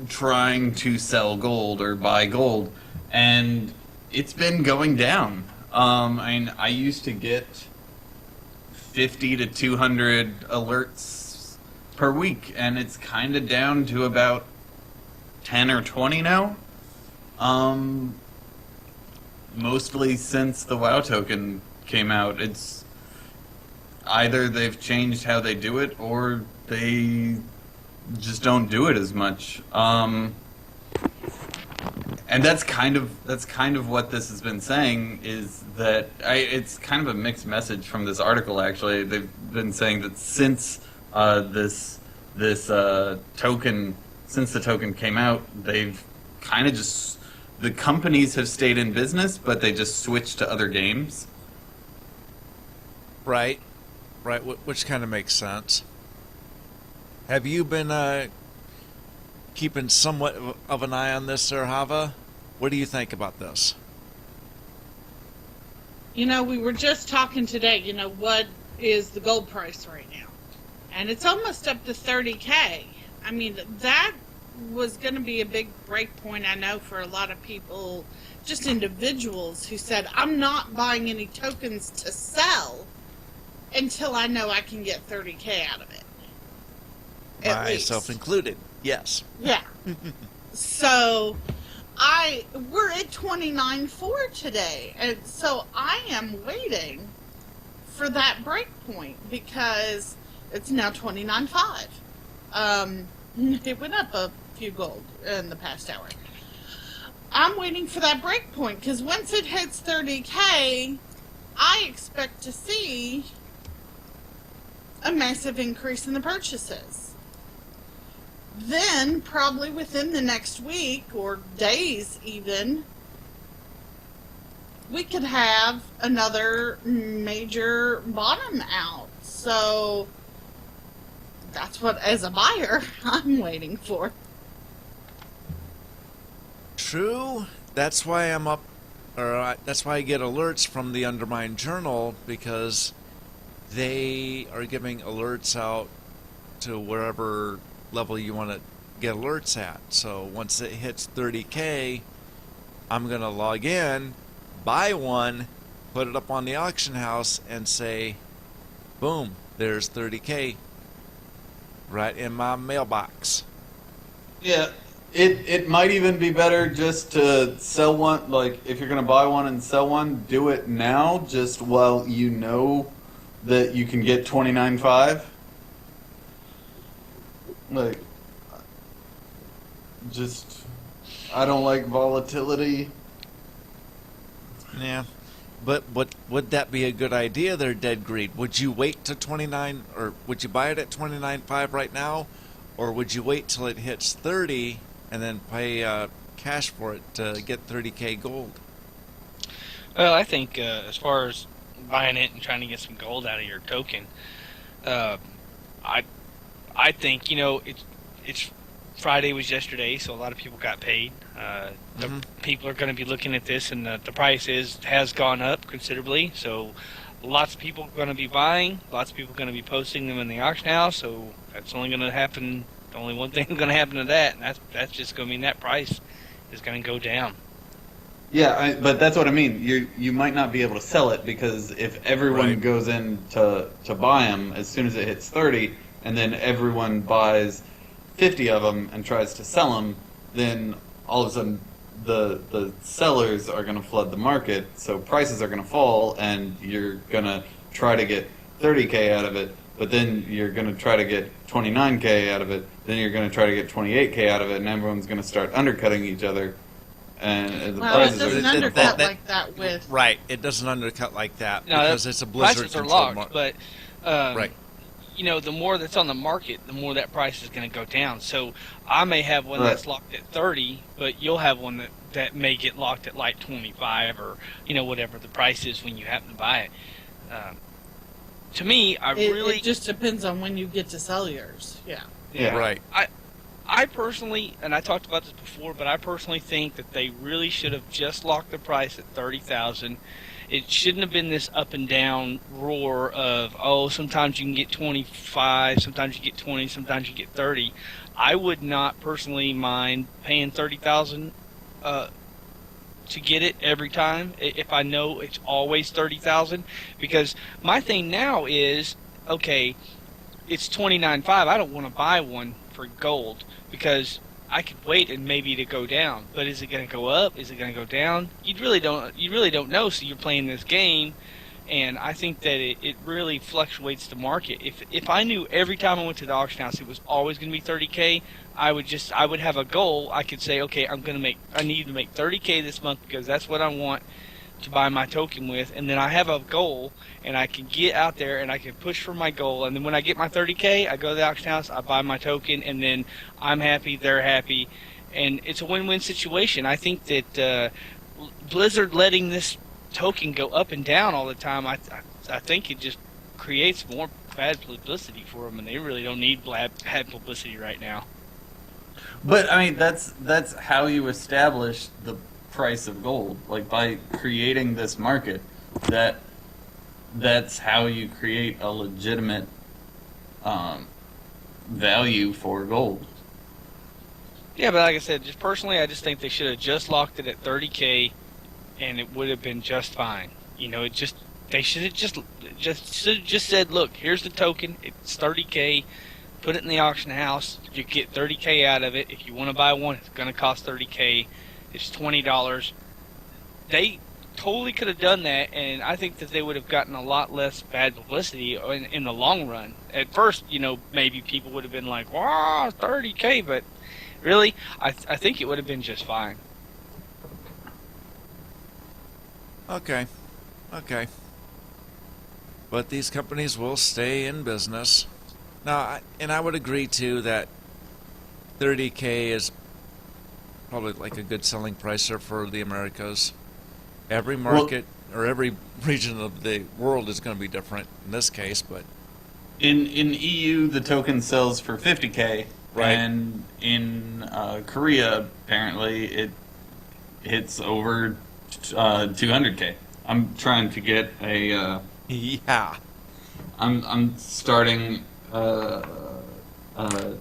trying to sell gold or buy gold, and it's been going down. I mean, I used to get 50 to 200 alerts per week, and it's kind of down to about 10 or 20 now. Mostly since the WoW token came out. It's either they've changed how they do it, or they just don't do it as much. And that's kind of what this has been saying, is that it's kind of a mixed message from this article. Actually, they've been saying that since this token, since the token came out, they've kind of just, the companies have stayed in business, but they just switched to other games. Right. Which kind of makes sense. Have you been keeping somewhat of an eye on this, Sir Hava? What do you think about this? You know, we were just talking today, you know, what is the gold price right now? And it's almost up to 30K. I mean, that was going to be a big break point, I know, for a lot of people, just individuals who said, I'm not buying any tokens to sell until I know I can get 30K out of it. At Myself least. included. Yes. Yeah. So, we're at 29.4 today, and so I am waiting for that break point because it's now 29.5. It went up a few gold in the past hour. I'm waiting for that break point because once it hits 30K, I expect to see a massive increase in the purchases. Then, probably within the next week or days even, we could have another major bottom out. So, that's what, as a buyer, I'm waiting for. True. That's why I'm up, that's why I get alerts from the Undermined Journal, because they are giving alerts out to wherever level you want to get alerts at. So once it hits 30K, I'm going to log in, buy one, put it up on the auction house, and say, boom, there's 30K right in my mailbox. Yeah, it might even be better just to sell one. Like, if you're going to buy one and sell one, do it now, just while you know that you can get 29.5. Like, just, I don't like volatility. Yeah, but would that be a good idea there, Dead Greed? Would you wait to 29, or would you buy it at 29.5 right now, or would you wait till it hits 30 and then pay cash for it to get 30K gold? Well, I think as far as buying it and trying to get some gold out of your token, I think, you know, it's Friday was yesterday, so a lot of people got paid. The people are going to be looking at this, and the price has gone up considerably. So lots of people are going to be buying. Lots of people are going to be posting them in the auction house. So that's only going to happen. Only one thing is going to happen to that, and that's just going to mean that price is going to go down. Yeah, but that's what I mean. You might not be able to sell it, because if everyone goes in to buy them as soon as it hits 30, and then everyone buys 50 of them and tries to sell them, then all of a sudden the sellers are going to flood the market, so prices are going to fall, and you're going to try to get 30K out of it, but then you're going to try to get 29K out of it, then you're going to try to get 28K out of it, and everyone's going to start undercutting each other. And the Well, it prices doesn't undercut like that with... Right, it doesn't undercut like that No, because it's a blizzard prices are controlled locked, market. but Right. you know, the more that's on the market, the more that price is going to go down. So I may have one that's locked at 30, but you'll have one that may get locked at like 25, or, you know, whatever the price is when you happen to buy it. To me, It just depends on when you get to sell yours. Yeah. Right. I personally, and I talked about this before, but I personally think that they really should have just locked the price at 30,000. It shouldn't have been this up and down roar of, oh, sometimes you can get 25, sometimes you get 20, sometimes you get 30. I would not personally mind paying 30,000 to get it every time if I know it's always 30,000, because my thing now is, okay, it's 29.5. I don't want to buy one for gold because I could wait and maybe to go down, but is it going to go up? Is it going to go down? You really don't know. So you're playing this game, and I think that it really fluctuates the market. If I knew every time I went to the auction house it was always going to be 30K, I would have a goal. I could say, okay, I need to make 30K this month because that's what I want to buy my token with, and then I have a goal, and I can get out there and I can push for my goal, and then when I get my 30K, I go to the auction house, I buy my token, and then I'm happy, they're happy, and it's a win-win situation. I think that Blizzard letting this token go up and down all the time, I think it just creates more bad publicity for them, and they really don't need bad publicity right now. But I mean, that's how you establish the price of gold, like by creating this market. That's how you create a legitimate value for gold. Yeah, but like I said, just personally, I just think they should have just locked it at 30K, and it would have been just fine. You know, they should have just said, look, here's the token, it's 30K. Put it in the auction house. You get 30K out of it. If you want to buy one, it's going to cost 30K. is $20. They totally could have done that, and I think that they would have gotten a lot less bad publicity in the long run. At first, maybe people would have been like, "Wow, $30K," but really, I think it would have been just fine. Okay. But these companies will stay in business. Now, I would agree too that 30K is probably like a good selling price there for the Americas. Every market or every region of the world is going to be different in this case, but in EU the token sells for 50K, right? And in Korea apparently it hits over 200K. I'm trying to get a yeah. I'm starting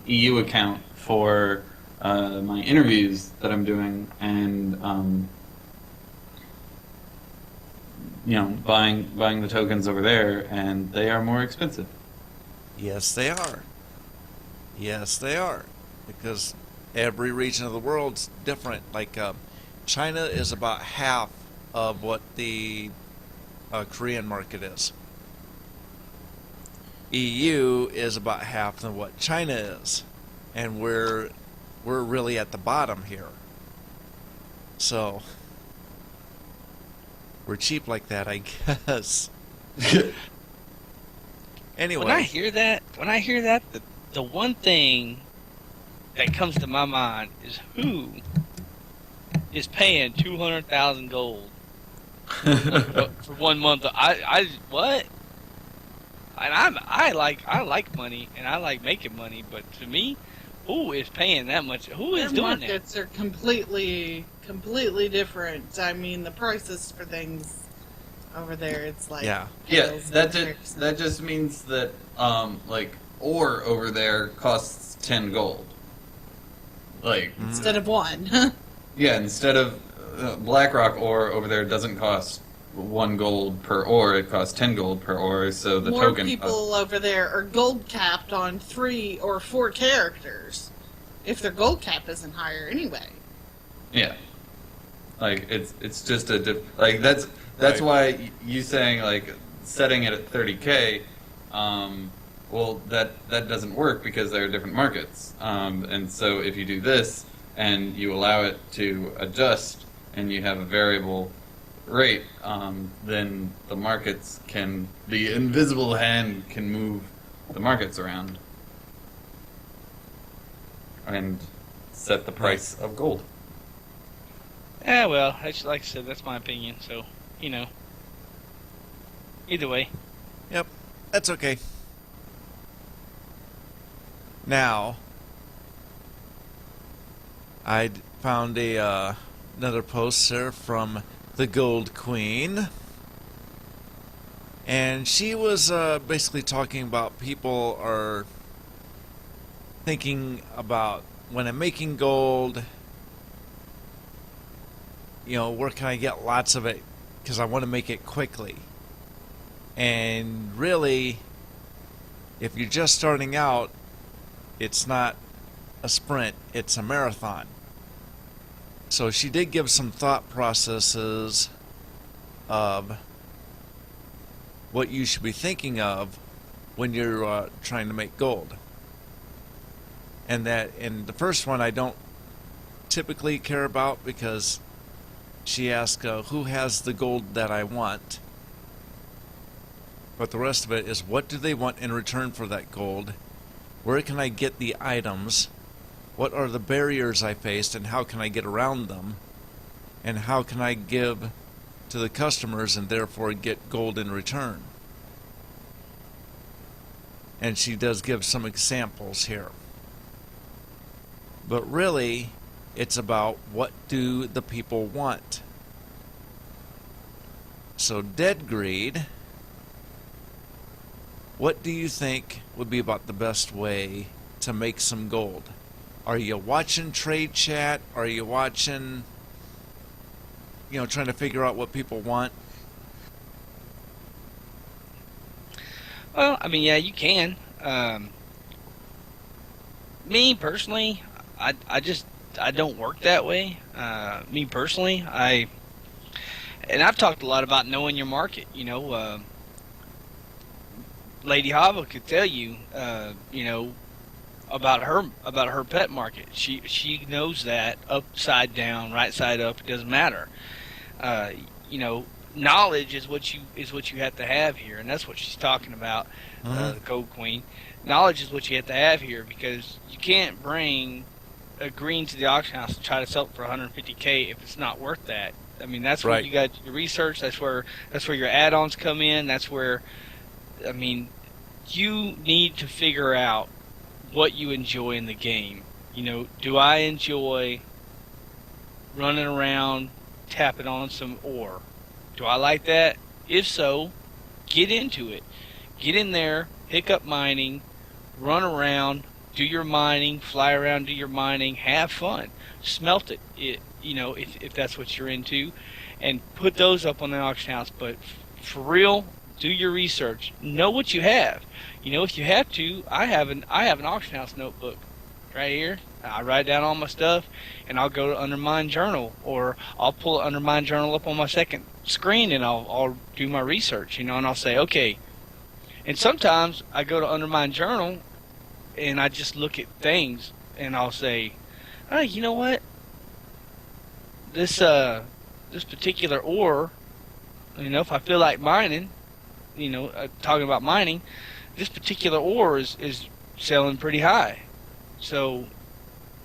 EU account for my interviews that I'm doing, and buying the tokens over there, and they are more expensive. Yes, they are. Yes, they are. Because every region of the world's different. Like China is about half of what the Korean market is. EU is about half of what China is, and we're really at the bottom here. So we're cheap like that, I guess. Anyway, when I hear that, the one thing that comes to my mind is who is paying 200,000 gold for 1 month. I what? And I like money and I like making money, but to me, who is paying that much? Who is Their doing that? markets are completely different. I mean, the prices for things over there, it's like yeah. That just means that like ore over there costs 10 gold. Like instead of one. yeah, instead of BlackRock ore over there doesn't cost 1 gold per ore, it costs 10 gold per ore, so the More token people over there are gold capped on 3 or 4 characters. If their gold cap isn't higher anyway. yeah. Like it's just like that's Right. why you saying like setting it at 30K, well that doesn't work because there are different markets. And so if you do this and you allow it to adjust and you have a variable rate, then the invisible hand can move the markets around and set the price of gold. Yeah, well, that's, like I said, that's my opinion. So, either way. Yep, that's okay. Now, I found another post there from the Gold Queen, and she was basically talking about people are thinking about when I'm making gold, where can I get lots of it because I want to make it quickly. And really, if you're just starting out, it's not a sprint, it's a marathon. So she did give some thought processes of what you should be thinking of when you're trying to make gold. And the first one I don't typically care about because she asked who has the gold that I want. But the rest of it is what do they want in return for that gold? Where can I get the items? What are the barriers I faced and how can I get around them? And how can I give to the customers and therefore get gold in return? And she does give some examples here. But really, it's about what do the people want. So Dead Greed, what do you think would be about the best way to make some gold? Are you watching trade chat? Are you watching, trying to figure out what people want? Well, I mean, yeah, you can. Me personally, I just I don't work that way. Me personally, and I've talked a lot about knowing your market. You know, Lady Hava could tell you, you know, about her pet market. She knows that upside down, right side up. It doesn't matter. You know, knowledge is what you have to have here, and that's what she's talking about. The Gold Queen. Knowledge is what you have to have here, because you can't bring a green to the auction house and try to sell it for 150K if it's not worth that. I mean, that's where you got your research. That's where your add-ons come in. That's where, I mean, you need to figure out what you enjoy in the game. You know, do I enjoy running around tapping on some ore? Do I like that? If so, get into it. Get in there, pick up mining, run around, do your mining, fly around, do your mining, have fun, smelt it. You know, if that's what you're into, and put those up on the auction house. But for real, do your research. Know what you have. You know, if you have to, I have an auction house notebook right here. I write down all my stuff, and I'll go to Undermine Journal, or I'll pull Undermine Journal up on my second screen, and I'll do my research. You know, and I'll say, okay. And sometimes I go to Undermine Journal, and I just look at things, and I'll say, oh, you know what? This particular ore, you know, if I feel like mining, you know, talking about mining, this particular ore is selling pretty high. So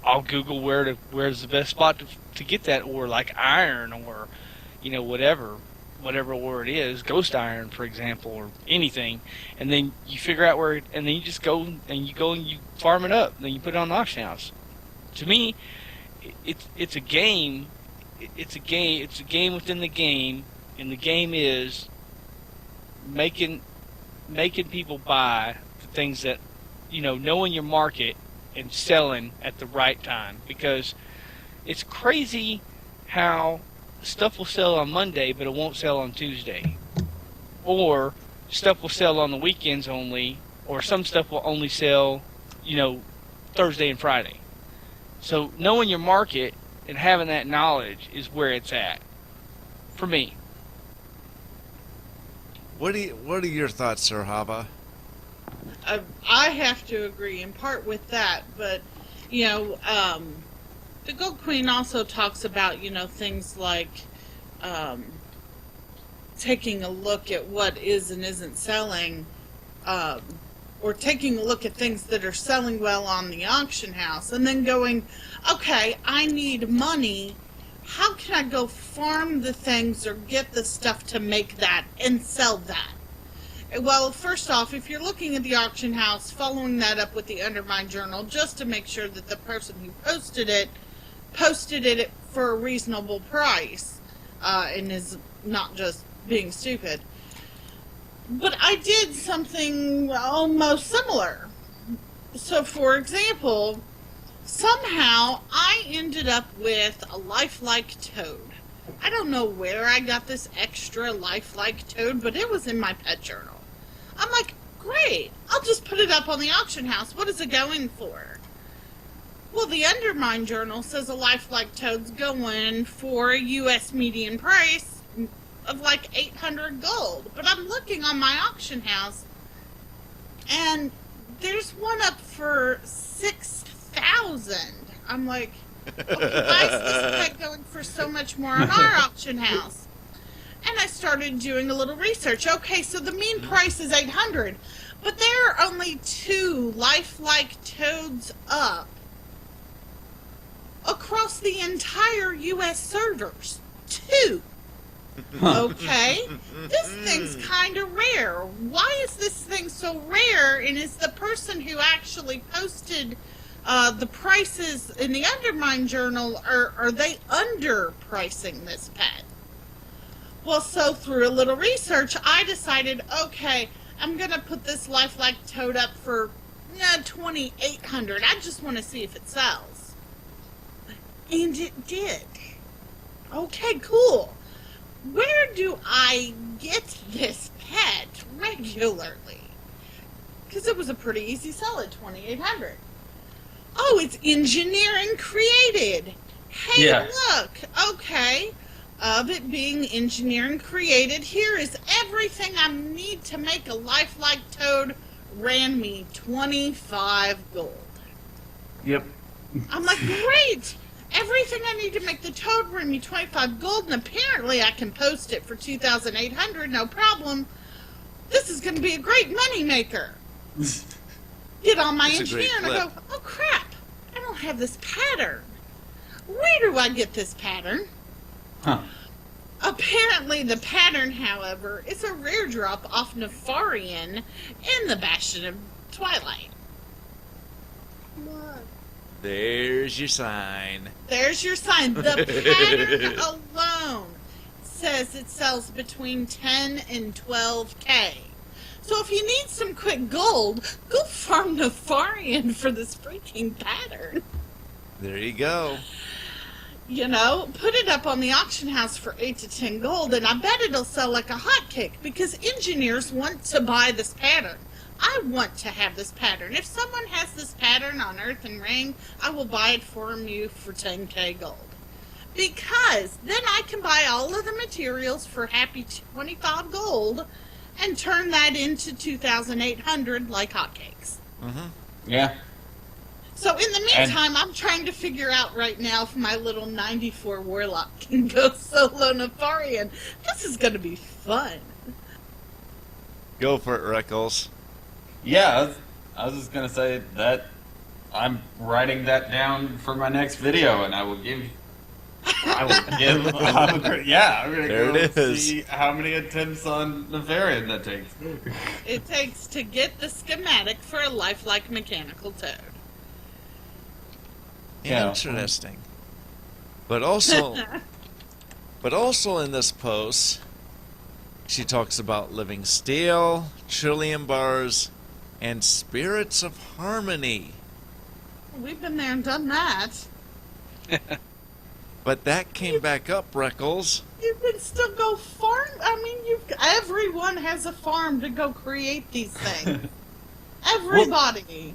I'll Google where's the best spot to get that ore, like iron, or, you know, whatever ore it is, ghost iron, for example, or anything. And then you figure out where, and then you just go and you farm it up. Then you put it on the auction house. To me, it's a game. It's a game within the game, and the game is making people buy the things that, you know, knowing your market and selling at the right time. Because it's crazy how stuff will sell on Monday, but it won't sell on Tuesday. Or stuff will sell on the weekends only, or some stuff will only sell, you know, Thursday and Friday. So knowing your market and having that knowledge is where it's at, for me. What are your thoughts, Sir Hava? I have to agree in part with that, but, you know, the Gold Queen also talks about, you know, things like taking a look at what is and isn't selling, or taking a look at things that are selling well on the auction house, and then going, okay, I need money. How can I go farm the things or get the stuff to make that and sell that? Well, first off, if you're looking at the auction house, following that up with the Undermine Journal, just to make sure that the person who posted it for a reasonable price, and is not just being stupid. But I did something almost similar. So, for example, somehow I ended up with a lifelike toad. I don't know where I got this extra lifelike toad, but it was in my pet journal. I'm like, great, I'll just put it up on the auction house. What is it going for? Well, the Undermine Journal says a lifelike toad's going for a U.S. median price of like 800 gold. But I'm looking on my auction house, and there's one up for 6,000. I'm like, okay, why is this pet going for so much more on our auction house? And I started doing a little research. Okay, so the mean price is 800, but there are only 2 lifelike toads up across the entire U.S. servers. 2. Okay, this thing's kind of rare. Why is this thing so rare? And is the person who actually posted the prices in the Undermine Journal, are they underpricing this pet? Well, so through a little research, I decided, okay, I'm going to put this lifelike toad up for 2,800. I just want to see if it sells. And it did. Okay, cool. Where do I get this pet regularly? Because it was a pretty easy sell at 2,800. Oh, it's engineering created. Hey, Yeah. look. Okay. Of it being engineering created, here is everything I need to make a lifelike toad. Ran me 25 gold. Yep. I'm like, great! Everything I need to make the toad ran me 25 gold, and apparently I can post it for 2,800, no problem. This is going to be a great money maker. Get on my That's a engineer, great and I go, clip. oh crap, I don't have this pattern. Where do I get this pattern? Huh. Apparently the pattern, however, is a rare drop off Nefarian in the Bastion of Twilight. There's your sign. There's your sign. The pattern alone says it sells between 10 and 12k. So if you need some quick gold, go farm Nefarian for this freaking pattern. There you go. You know, put it up on the auction house for 8 to 10 gold, and I bet it'll sell like a hotcake because engineers want to buy this pattern. I want to have this pattern. If someone has this pattern on Earth and Ring, I will buy it from you for 10k gold. Because then I can buy all of the materials for happy 25 gold and turn that into 2,800 like hotcakes. Yeah. So in the meantime, I'm trying to figure out right now if my little 94 warlock can go solo Nefarian. This is going to be fun. Go for it, Reckles. Yeah, I was just gonna say that I'm writing that down for my next video, and I will give. I'm gonna There go it is. see how many attempts on Nefarian that takes. It takes to get the schematic for a lifelike mechanical toad. Yeah. Interesting. But also in this post, she talks about living steel, trillium bars, and spirits of harmony. We've been there and done that. But that came back up, Reckles. You can still go farm. I mean, everyone has a farm to go create these things. Everybody.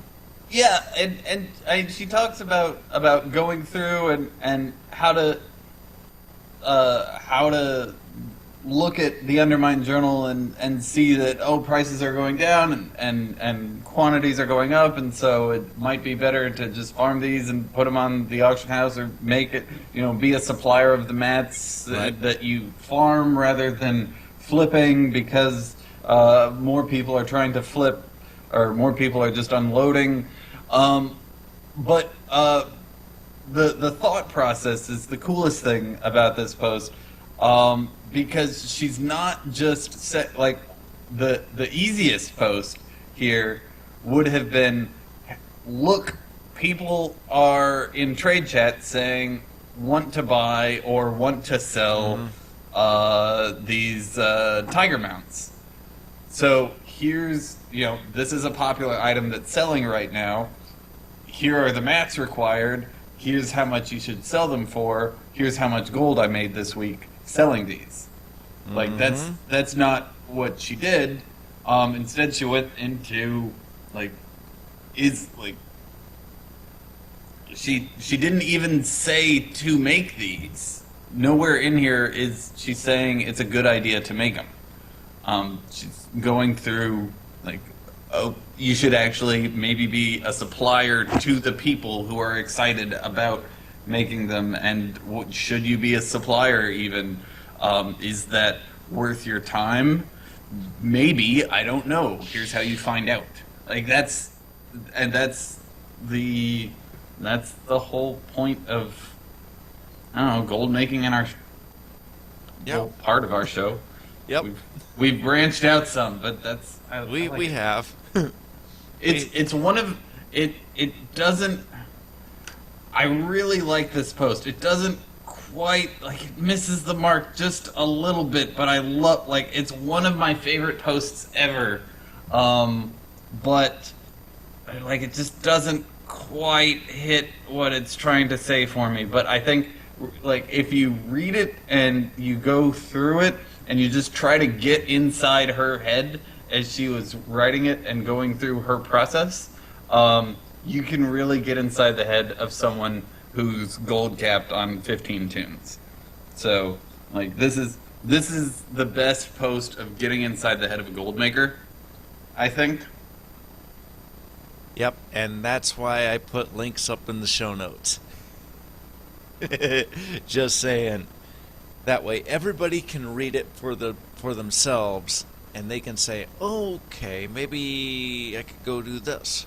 Yeah, and she talks about going through and how to look at the Undermined Journal and see that prices are going down and quantities are going up, and so it might be better to just farm these and put them on the auction house, or make it, be a supplier of the mats that you farm rather than flipping, because more people are trying to flip, or more people are just unloading. But the thought process is the coolest thing about this post, because she's not just set, like, the easiest post here would have been, look, people are in trade chat saying want to buy or want to sell these tiger mounts. So here's, this is a popular item that's selling right now. Here are the mats required. Here's how much you should sell them for. Here's how much gold I made this week selling these. Like, that's not what she did. Instead, she went into, she didn't even say to make these. Nowhere in here is she saying it's a good idea to make them. She's going through, you should actually maybe be a supplier to the people who are excited about making them, and should you be a supplier even? Is that worth your time? Maybe, I don't know. Here's how you find out. That's the whole point of, I don't know, gold making in our whole part of our show. Yep. We've branched out some, but that's We have. It's one of it doesn't. I really like this post. It doesn't quite, it misses the mark just a little bit, but I love, it's one of my favorite posts ever. But it just doesn't quite hit what it's trying to say for me. But I think if you read it and you go through it and you just try to get inside her head as she was writing it and going through her process, you can really get inside the head of someone who's gold capped on 15 tunes. So, like, this is the best post of getting inside the head of a gold maker, I think. Yep, and that's why I put links up in the show notes. Just saying. That way everybody can read it for themselves, and they can say, okay, maybe I could go do this.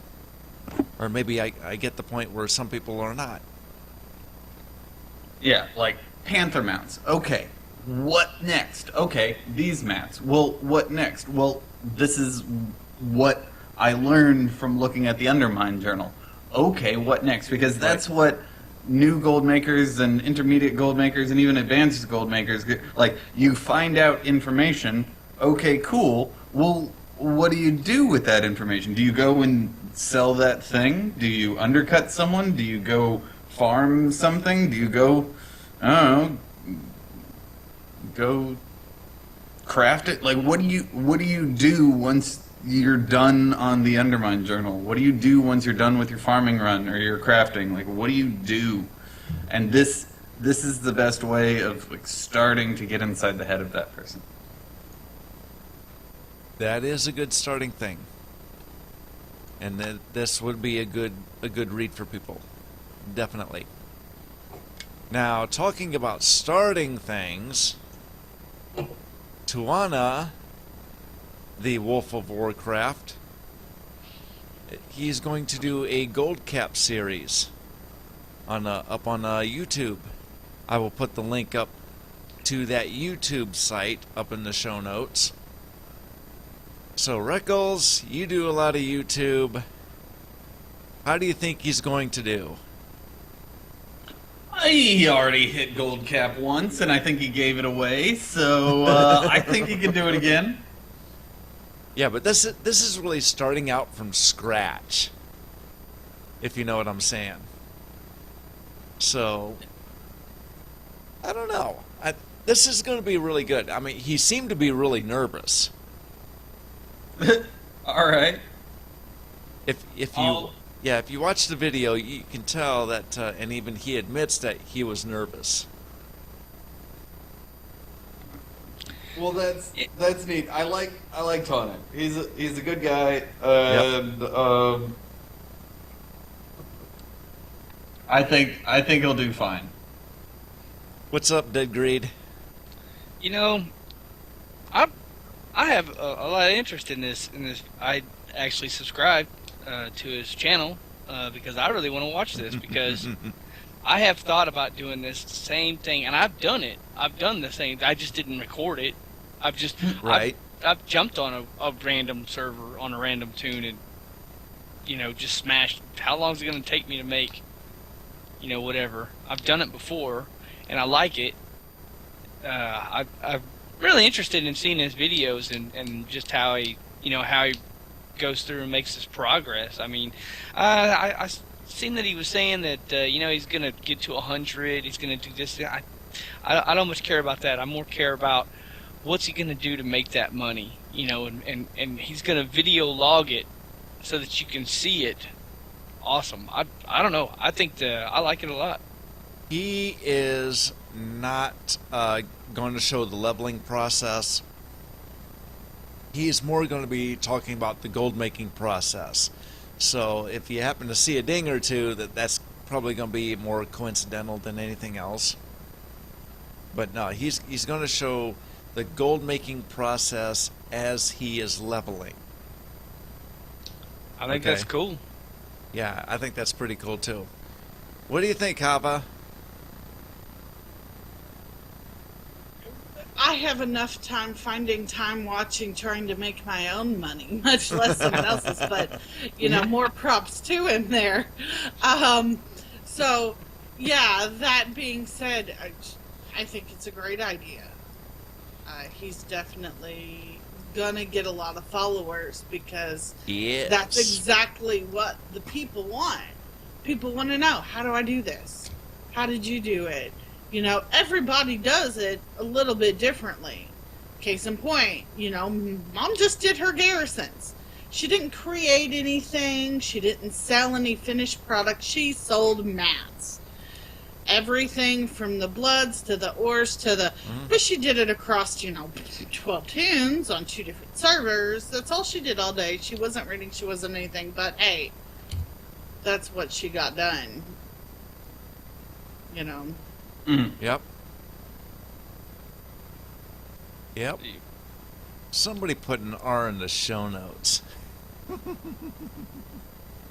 Or maybe I get the point where some people are not. Yeah, like panther mounts. Okay, what next? Okay, these mats. Well, what next? Well, this is what I learned from looking at the Undermine journal. Okay, what next? Because that's what new gold makers and intermediate gold makers and even advanced gold makers get. Like, you find out information. Okay, cool. Well, what do you do with that information? Do you go and sell that thing? Do you undercut someone? Do you go farm something? Do you go, I don't know, go craft it? Like, what do you do once you're done on the Undermine journal? What do you do once you're done with your farming run or your crafting? Like, what do you do? And this is the best way of, like, starting to get inside the head of that person. That is a good starting thing. And this would be a good read for people. Definitely. Now, talking about starting things, Tauna, the Wolf of Warcraft, he's going to do a gold cap series up on YouTube. I will put the link up to that YouTube site up in the show notes. So, Reckles, you do a lot of YouTube. How do you think he's going to do? He already hit gold cap once, and I think he gave it away, so I think he can do it again. Yeah, but this is really starting out from scratch, if you know what I'm saying. So, I don't know. This is going to be really good. I mean, he seemed to be really nervous. All right. If you watch the video, you can tell that, and even he admits that he was nervous. Well, that's neat. I like Tauna. He's a good guy, and I think he'll do fine. What's up, Dead Greed? You know, I have a lot of interest in this. I actually subscribed to his channel because I really want to watch this, because I have thought about doing this same thing, and I've done it. I've done the same. I just didn't record it. I've just I've jumped on a random server on a random tune and just smashed. How long is it going to take me to make whatever? I've done it before, and I like it. I'm really interested in seeing his videos and just how he goes through and makes his progress. I mean, I seen that he was saying that he's going to get to 100. He's going to do this. I don't much care about that. I more care about what's he going to do to make that money. And he's going to video log it so that you can see it. Awesome. I don't know. I think I like it a lot. He is not going to show the leveling process. He's more going to be talking about the gold making process. So if you happen to see a ding or two, that's probably going to be more coincidental than anything else. But no, he's going to show the gold making process as he is leveling. I think that's cool. Yeah, I think that's pretty cool too. What do you think, Hava? I have enough time finding time watching, trying to make my own money, much less someone else's, but, more props to him there. So, yeah, that being said, I think it's a great idea. He's definitely gonna get a lot of followers, because that's exactly what the people want. People want to know, how do I do this? How did you do it? Everybody does it a little bit differently. Case in point, Mom just did her garrisons. She didn't create anything. She didn't sell any finished product. She sold mats. Everything from the Bloods to the Ors to the... But she did it across, 12 tunes on 2 different servers. That's all she did all day. She wasn't reading. She wasn't anything. But, hey, that's what she got done. Yep. Yep. Somebody put an R in the show notes.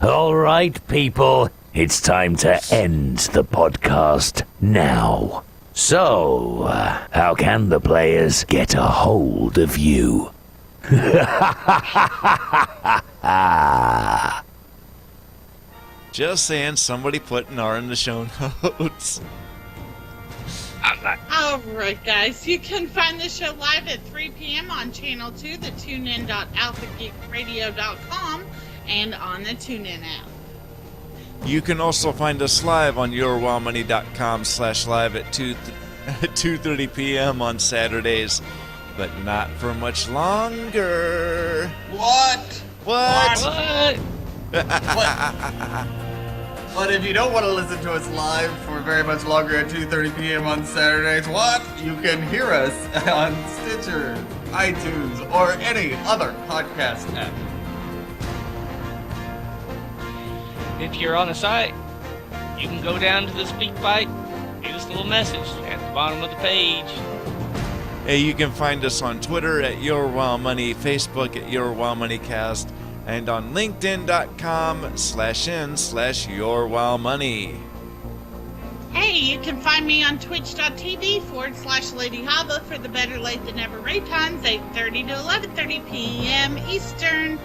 All right, people. It's time to end the podcast now. So, how can the players get a hold of you? Just saying, somebody put an R in the show notes. Alright, guys. You can find the show live at 3 p.m. on Channel 2, the tunein.alphageekradio.com, and on the TuneIn app. You can also find us live on yourwildmoney.com/live at 2:30 p.m. on Saturdays, but not for much longer. What? What? But if you don't want to listen to us live for very much longer at 2:30 p.m. on Saturdays, you can hear us on Stitcher, iTunes, or any other podcast app. If you're on the site, you can go down to the speak pipe, leave us a little message at the bottom of the page. Hey, you can find us on Twitter at Your Wild Money, Facebook at Your Wild Money Cast, and on LinkedIn.com/in/YourWildMoney. Hey, you can find me on twitch.tv/Lady Hava for the Better Late Than Never rate times, 8:30 to 11:30 p.m. Eastern,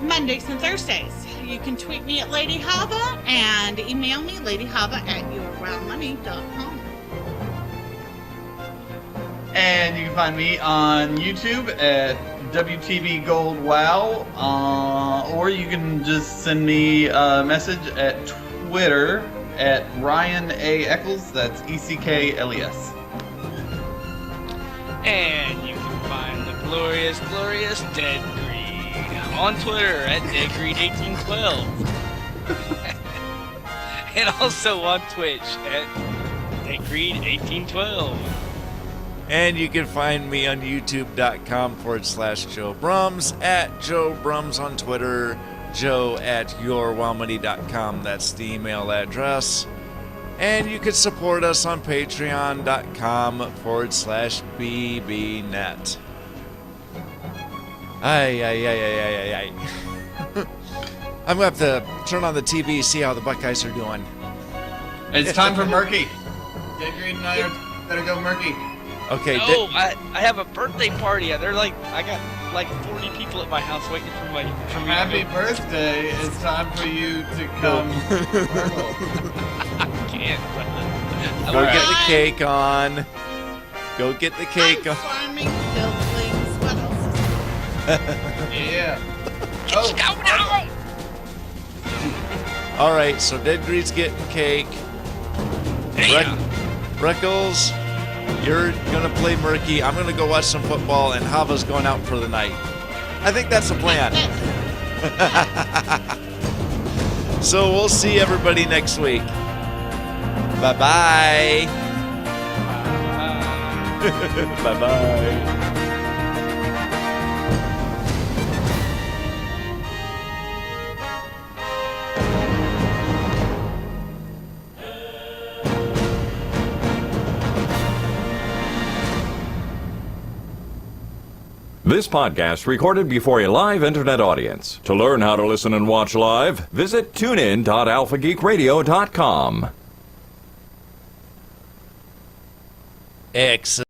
Mondays and Thursdays. You can tweet me at Lady Hava and email me, ladyhava@yourwildmoney.com. And you can find me on YouTube at WTV Gold Wow, or you can just send me a message at Twitter at Ryan A. Eccles, that's ECKLES. And you can find the glorious Dead Greed on Twitter at DeadGreed1812. And also on Twitch at DeadGreed1812. And you can find me on youtube.com/Joe Brums, at Joe Brums on Twitter, Joe at yourwildmoney.com, that's the email address. And you can support us on patreon.com/BBNet. Ay. I'm going to have to turn on the TV, see how the Buckeyes are doing. It's time for Murky. Dead Green and I better go Murky. Okay. Oh, I have a birthday party. I got like 40 people at my house waiting for me. Happy birthday. It's time for you to come. I can't. Go get the cake on. Go get the cake on. Farming buildings. What else is Yeah. It's going on! All right, so Dead Greed's getting cake. Freckles, you're going to play Murky. I'm going to go watch some football, and Hava's going out for the night. I think that's the plan. So we'll see everybody next week. Bye-bye. Bye-bye. This podcast recorded before a live internet audience. To learn how to listen and watch live, visit tunein.alphageekradio.com. Excellent.